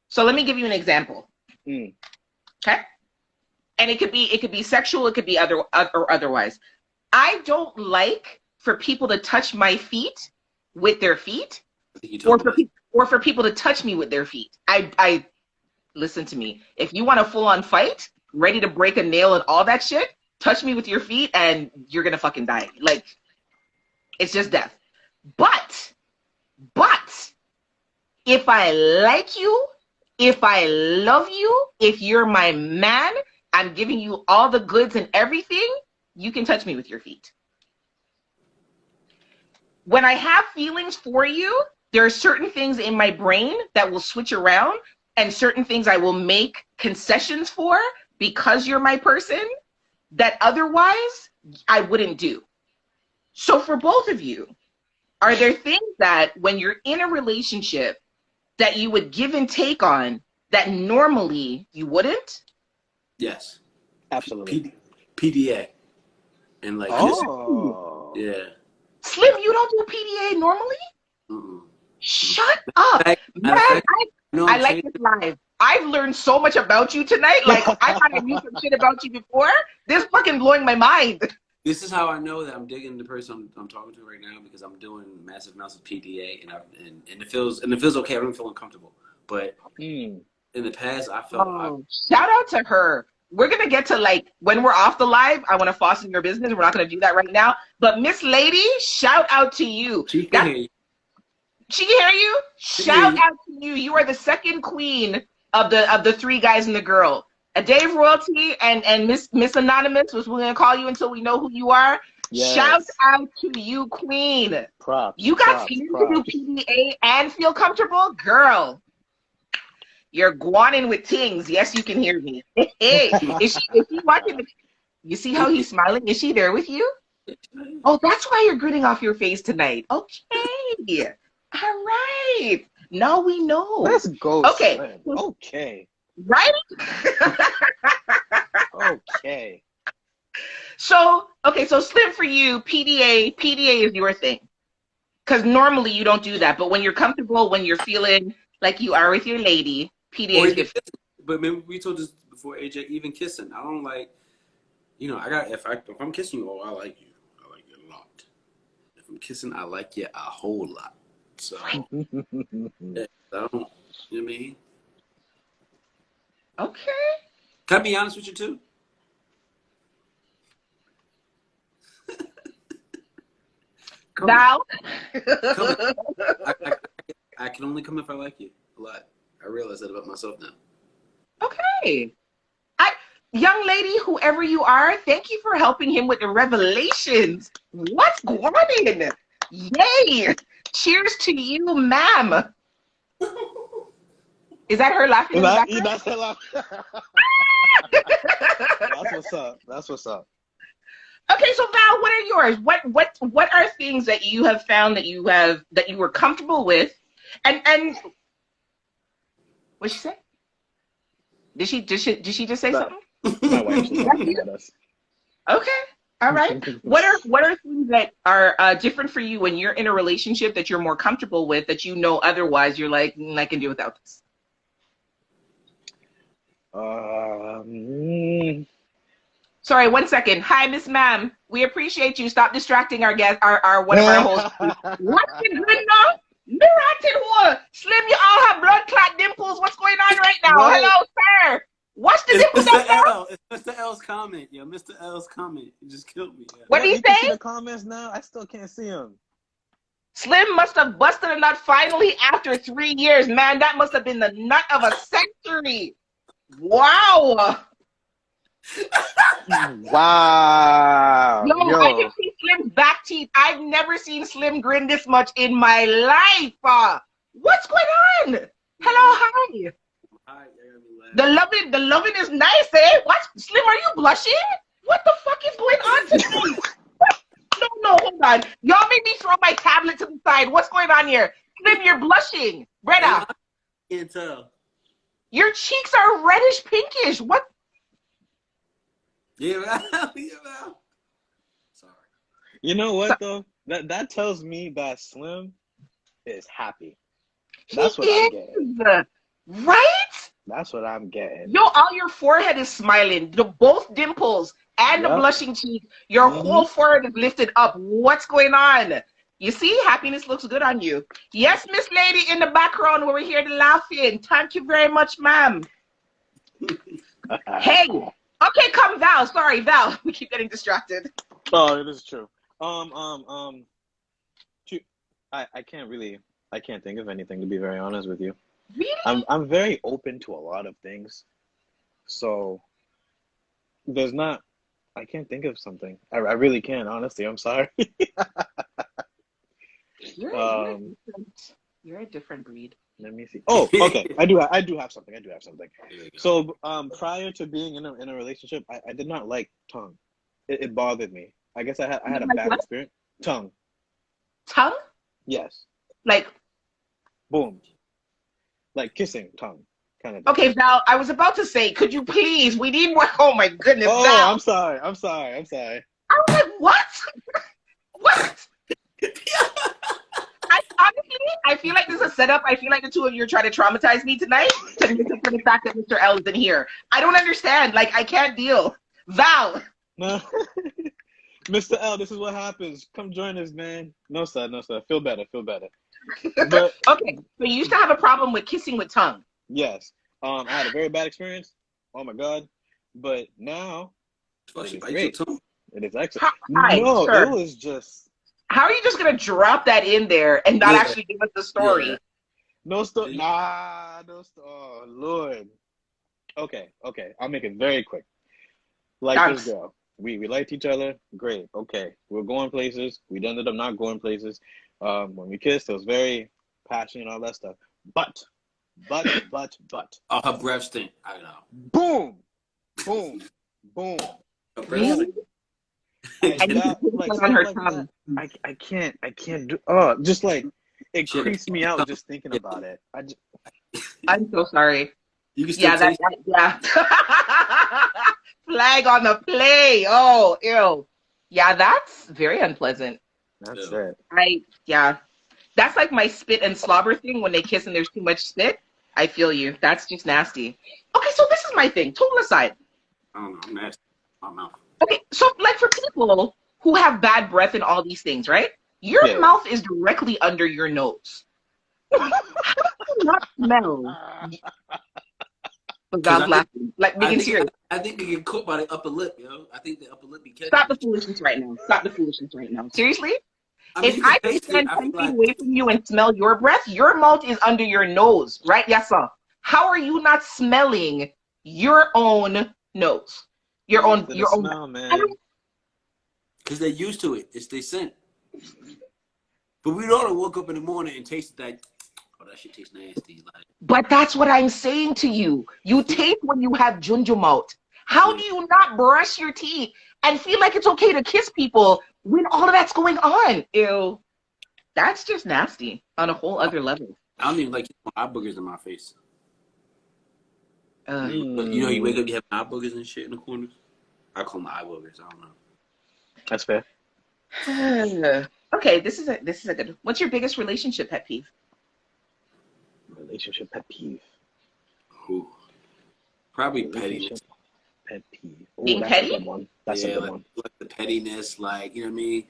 So let me give you an example. Mm. Okay? And it could be sexual, it could be or otherwise. I don't like for people to touch my feet with their feet, I think you told me that. or for people to touch me with their feet. I listen to me. If you want a full on fight, ready to break a nail and all that shit, touch me with your feet and you're gonna fucking die. Like, it's just death. But if I like you, if I love you, if you're my man, I'm giving you all the goods and everything, you can touch me with your feet. When I have feelings for you, there are certain things in my brain that will switch around, and certain things I will make concessions for because you're my person that otherwise I wouldn't do. So for both of you, are there things that when you're in a relationship that you would give and take on that normally you wouldn't? Yes. Absolutely. PDA. And like, Oh. yeah. Slim, you don't do PDA normally? Mm-mm. Shut up. Man, I like this live. I've learned so much about you tonight. Like, I thought I knew some shit about you before. This fucking blowing my mind. This is how I know that I'm digging the person I'm talking to right now, because I'm doing massive amounts of PDA and it feels okay. I don't feel uncomfortable, but in the past I felt shout out to her. we're gonna get to like when we're off the live. I want to foster your business. We're not gonna do that right now. But Miss Lady, shout out to you. She can hear you. She can hear you. Shout out to you. You are the second queen of the three guys and the girl. A Dave Royalty and Miss Anonymous, which we're gonna call you until we know who you are. Yes. Shout out to you, queen. Props. You got to do PDA and feel comfortable, girl. You're guanin with things. Yes, you can hear me. Hey, is she watching? You see how he's smiling? Is she there with you? Oh, that's why you're grinning off your face tonight. Okay. All right. Now we know. Let's go. Okay. Slim. Okay. Right? Okay. So Slim, for you, PDA is your thing. Because normally you don't do that. But when you're comfortable, when you're feeling like you are with your lady, PDA is good. But maybe we told this before, AJ, even kissing. I don't like, if I'm kissing you, I like you. I like you a lot. If I'm kissing, I like you a whole lot. So, yeah, I don't, you know what I mean? Okay. Can I be honest with you, too? Val? I can only come if I like you a lot. I realize that about myself now. Okay. Young lady, whoever you are, thank you for helping him with the revelations. What's going on? Yay! Cheers to you, ma'am. Is that her laughing in the background? That's her laughing. That's what's up. Okay, so Val, what are yours? What are things that you have found that you were comfortable with, and what'd she say? Did she just say something? My wife just laughing at us. Okay, all right. What are things that are different for you when you're in a relationship that you're more comfortable with that otherwise you're like, I can do without this? Sorry, 1 second. Hi, Miss Ma'am. We appreciate you. Stop distracting our guest, our one of our hosts. What's the good now? Miratin War. Slim, you all have blood clot dimples. What's going on right now? What? Hello, sir. What's the dimples Mr. up there? L. It's Mr. L's comment. Yeah, Mr. L's comment. You just killed me. Yeah. What do you can see say? the comments now? I still can't see them. Slim must have busted a nut finally after 3 years. Man, that must have been the nut of a century. Wow. Wow. Yo, I can see Slim's back teeth. I've never seen Slim grin this much in my life. What's going on? Hello, hi. Hi, The loving is nice, eh? What? Slim, are you blushing? What the fuck is going on today? No, hold on. Y'all made me throw my tablet to the side. What's going on here? Slim, you're blushing. Brenda. Can't tell. Your cheeks are reddish pinkish. What? Yeah, man. Sorry. You know what though? That tells me that Slim is happy. That's what I'm getting. Right? That's what I'm getting. Yo, all your forehead is smiling. Both dimples and the blushing cheek. Your whole forehead is lifted up. What's going on? You see, happiness looks good on you. Yes, Miss Lady in the background over here laughing. Thank you very much, ma'am. Hey. Okay, come Val. Sorry, Val. We keep getting distracted. Oh, it is true. I can't think of anything, to be very honest with you. Really? I'm very open to a lot of things. So I can't think of something. I really can't, honestly. I'm sorry. You're a different breed. Let me see. Oh, okay. I do have something. So prior to being in a relationship, I did not like tongue. It bothered me. I guess I had a bad experience. Tongue? Yes. Like, boom. Like kissing tongue, kind of thing. Okay, Val, I was about to say, could you please, we need more. Oh my goodness, Oh, Val. I'm sorry. I was like, what? What? I feel like this is a setup. I feel like the two of you are trying to traumatize me tonight to make up for the fact that Mr. L isn't here. I don't understand. Like, I can't deal. Val. No. Mr. L, this is what happens. Come join us, man. No, sir. Feel better. But okay, so you used to have a problem with kissing with tongue. Yes. I had a very bad experience. Oh my God. But now Oh, it she is bites your great. tongue. It is excellent. Hi, No, sir. it was just How are you just gonna drop that in there and not Yeah. actually give us the Yeah. story? no story. Nah, no story. Oh Lord. Okay, okay. I'll make it very quick. Like this Thanks. girl. We liked each other. Great. Okay. We're going places. We ended up not going places. When we kissed, it was very passionate and all that stuff. But. Oh, her breath stink. I know. Boom, boom, boom. Her breath Really? stink. And you That put like it on stuff her like that. tongue. I can't do. Oh, just like it She had a creeps me out just thinking about it. I'm so sorry. You can still Yeah, taste yeah. Flag on the play. Oh, ew. Yeah, that's very unpleasant. That's it. it. Yeah. That's like my spit and slobber thing when they kiss and there's too much spit. I feel you. That's just nasty. Okay, so this is my thing. Total aside. I don't know. I'm nasty. My mouth. Okay, so like for people who have bad breath and all these things, right? Your Yeah. mouth is directly under your nose. How do you not smell? God's laughing. Like being serious. I think they get caught by the upper lip, yo. I think the upper lip be catching. Stop the foolishness right now. Stop the foolishness right now. Seriously? I mean, If you I can can taste it. stand I 10 feel feet like away from you and smell your breath, your mouth is under your nose, right? Yes, sir. How are you not smelling your own nose? Your own smell, man. because they're used to it. It's their scent. But we don't woke up in the morning and tasted that. Oh, that shit tastes nasty. Like, But that's what I'm saying to you. You taste when you have junjo mouth. How do you not brush your teeth and feel like it's okay to kiss people when all of that's going on? Ew. That's just nasty on a whole other level. I don't even like eye boogers in my face. Ugh. You know, you wake up, you have eye boogers and shit in the corners. I call them eye boogers. I don't know. That's fair. Okay, this is a good. What's your biggest relationship pet peeve? Relationship pet peeve. Ooh. Probably Relationship pettiness. pet peeve. Ooh, Being that's petty? a good one. That's a good one. Like the pettiness, like, you know what I mean?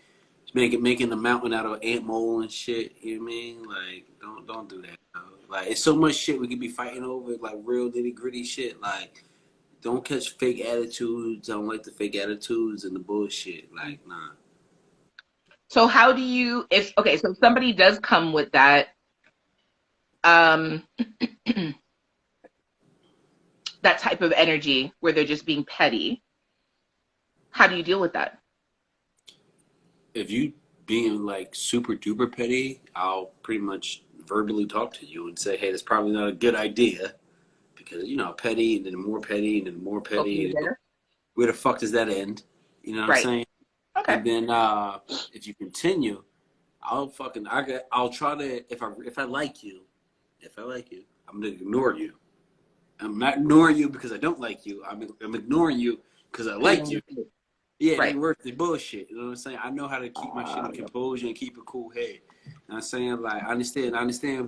Making the mountain out of ant mole and shit. You know what I mean? Like, don't do that. Bro. Like, it's so much shit we could be fighting over, like real nitty gritty shit. Like, don't catch fake attitudes. Don't like the fake attitudes and the bullshit. Like, nah. So how do you so if somebody does come with that that type of energy where they're just being petty, how do you deal with that? If you being like super duper petty, I'll pretty much verbally talk to you and say, hey, that's probably not a good idea. Because, you know, petty and then more petty and then more petty. Okay, Where the fuck does that end? You know what I'm saying? Okay. And then if you continue, I'll try to if I like you, I'm gonna ignore you. I'm not ignoring you because I don't like you. I'm ignoring you because I like you. Yeah, it ain't worth the bullshit. You know what I'm saying? I know how to keep my shit in composure and keep a cool head. You know what I'm saying? Like, I understand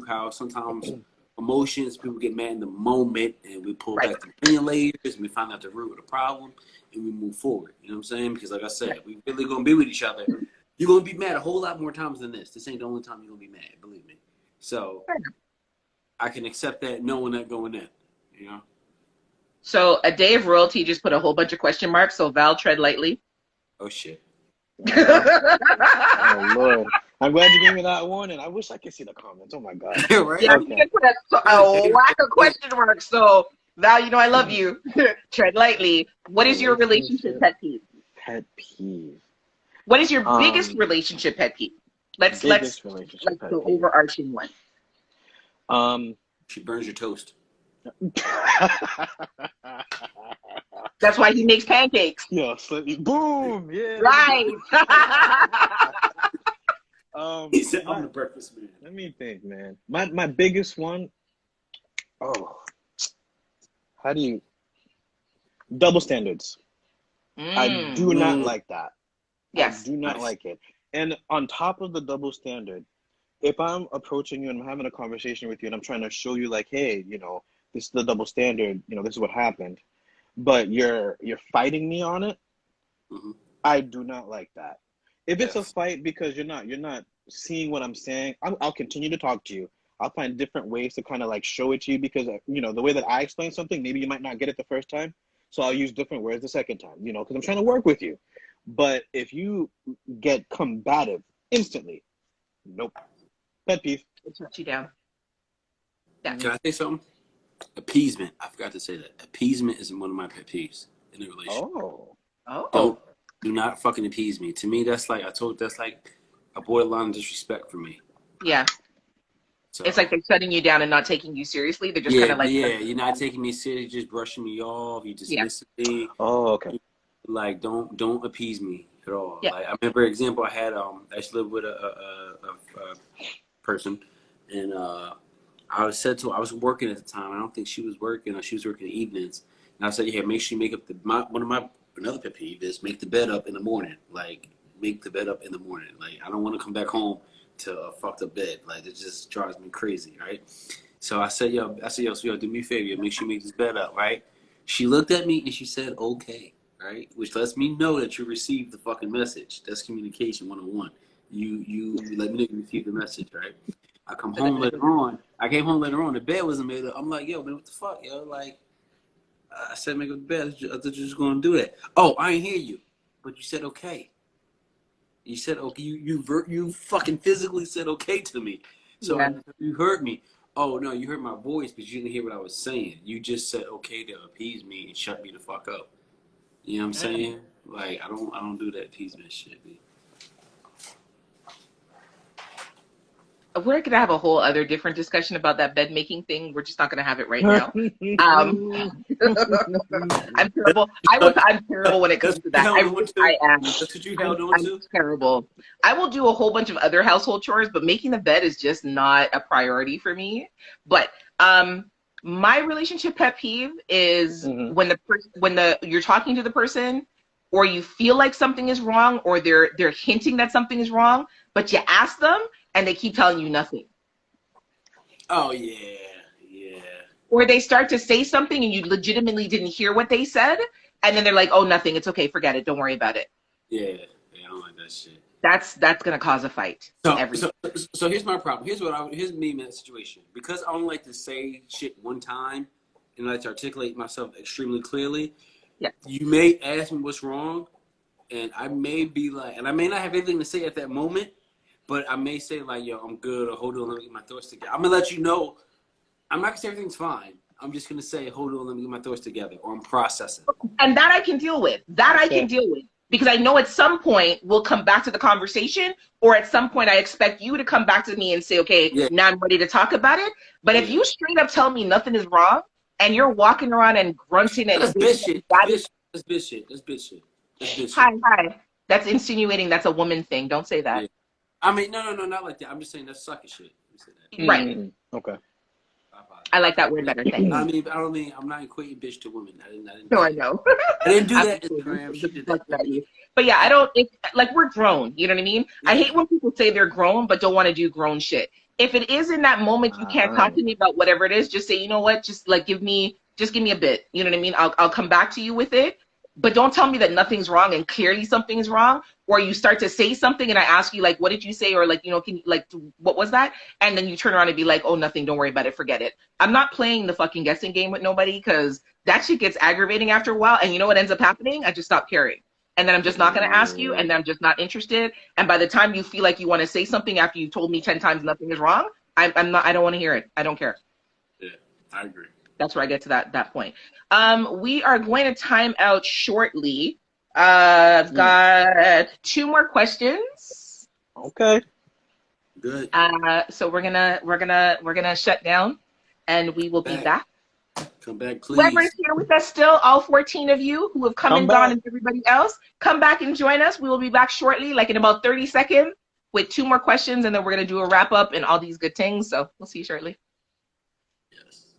how sometimes emotions, people get mad in the moment, and we pull back the onion layers, and we find out the root of the problem, and we move forward. You know what I'm saying? Because like I said, we really gonna be with each other. You're gonna be mad a whole lot more times than this. This ain't the only time you're gonna be mad, believe me. So I can accept that knowing that going in, you know? So a day of royalty just put a whole bunch of question marks, so Val, tread lightly. Oh shit. Oh Lord. I'm glad you gave me that warning. I wish I could see the comments. Oh my God. Right? Yeah, Okay. you can put a whack of question marks. So Val, you know I love you. Tread lightly. What is your relationship pet peeve? Pet peeve. What is your biggest relationship pet peeve? Let's go overarching one. She burns your toast. That's why he makes pancakes. Yeah, boom. Yeah. Right. He said, I'm the breakfast man. Let me think, man. My biggest one. Oh, how do you? Double standards. I do not like that. Yes. I do not like it. And on top of the double standard, if I'm approaching you and I'm having a conversation with you and I'm trying to show you like, hey, you know, this is the double standard, you know, this is what happened, but you're fighting me on it, I do not like that. If it's a fight because you're not seeing what I'm saying, I'll continue to talk to you. I'll find different ways to kind of like show it to you because, you know, the way that I explain something, maybe you might not get it the first time. So I'll use different words the second time, you know, because I'm trying to work with you. But if you get combative instantly, nope. Pet peeve. It shuts you down. Yeah. Can I say something? Appeasement. I forgot to say that. Appeasement is one of my pet peeves in a relationship. Oh. Do not fucking appease me. To me, that's like that's like a borderline disrespect for me. Yeah. So, It's like they're shutting you down and not taking you seriously. They're just kind of like, you're not taking me serious, just brushing me off. You dismissing me. Oh, okay. Like, don't appease me at all. Yeah. Like, I remember, example, I had I used to live with a person, and I was working at the time. I don't think she was working, or she was working evenings. And I said, yeah, make sure you make up another pet peeve is make the bed up in the morning. Like, make the bed up in the morning. Like, I don't want to come back home to a fucked up bed. Like, it just drives me crazy, right? So I said, yo, so do me a favor, make sure you make this bed up, right? She looked at me and she said, okay, right? Which lets me know that you received the fucking message. That's communication 101. You let me know you received the message, right? I came home later on. The bed wasn't made up. I'm like, yo, man, what the fuck, yo? Like, I said make up the bed. I thought you were just going to do that. Oh, I ain't hear you. But you said okay. You said okay. You fucking physically said okay to me. So Yeah. you heard me. Oh, no, you heard my voice, but you didn't hear what I was saying. You just said okay to appease me and shut me the fuck up. You know what I'm saying? Like, I don't do that appeasement shit, man. We're gonna have a whole other different discussion about that bed making thing. We're just not gonna have it right now. I'm terrible. I'm terrible when it comes to that. I am. That's what you held on I'm to? terrible. I will do a whole bunch of other household chores, but making the bed is just not a priority for me. But my relationship pet peeve is when you're talking to the person, or you feel like something is wrong, or they're hinting that something is wrong, but you ask them and they keep telling you nothing. Oh, yeah. Or they start to say something and you legitimately didn't hear what they said, and then they're like, oh, nothing, it's okay, forget it, don't worry about it. Yeah, I don't like that shit. That's gonna cause a fight. So here's my problem. Here's me in that situation. Because I don't like to say shit one time and I like to articulate myself extremely clearly. Yeah. You may ask me what's wrong, and I may be like, and I may not have anything to say at that moment, but I may say like, yo, I'm good, or hold on, let me get my thoughts together. I'm gonna let you know. I'm not gonna say everything's fine. I'm just gonna say, hold on, let me get my thoughts together, or I'm processing. And that I can deal with. Because I know at some point we'll come back to the conversation, or at some point I expect you to come back to me and say, okay, now I'm ready to talk about it. But if you straight up tell me nothing is wrong, and you're walking around and grunting and That's bitch shit. That's bitch shit. Hi. That's insinuating that's a woman thing. Don't say that. Yeah. I mean, no, not like that. I'm just saying that's sucker shit. Right. Okay. I like that word better. Thanks. I mean, I'm not equating bitch to women. I didn't. No, I know. I didn't do that. Instagram. She did that. But yeah, I don't. Like, we're grown. You know what I mean? Yeah. I hate when people say they're grown but don't want to do grown shit. If it is in that moment, you can't talk to me about whatever it is. Just say, you know what? Just like give me a bit. You know what I mean? I'll come back to you with it. But don't tell me that nothing's wrong and clearly something is wrong, or you start to say something and I ask you like, what did you say? Or like, you know, can you, like, what was that? And then you turn around and be like, oh, nothing, don't worry about it, forget it. I'm not playing the fucking guessing game with nobody, because that shit gets aggravating after a while. And you know what ends up happening? I just stop caring. And then I'm just not going to ask you, and then I'm just not interested. And by the time you feel like you want to say something after you told me 10 times nothing is wrong, I don't want to hear it. I don't care. Yeah, I agree. That's where I get to that point. We are going to time out shortly. I've got 2 more questions. Okay. Good. So we're gonna shut down, and we will be back. Come back, please. Whoever's here with us still, all 14 of you who have come and gone, and everybody else, come back and join us. We will be back shortly, like in about 30 seconds, with 2 more questions, and then we're gonna do a wrap up and all these good things. So we'll see you shortly. Yes.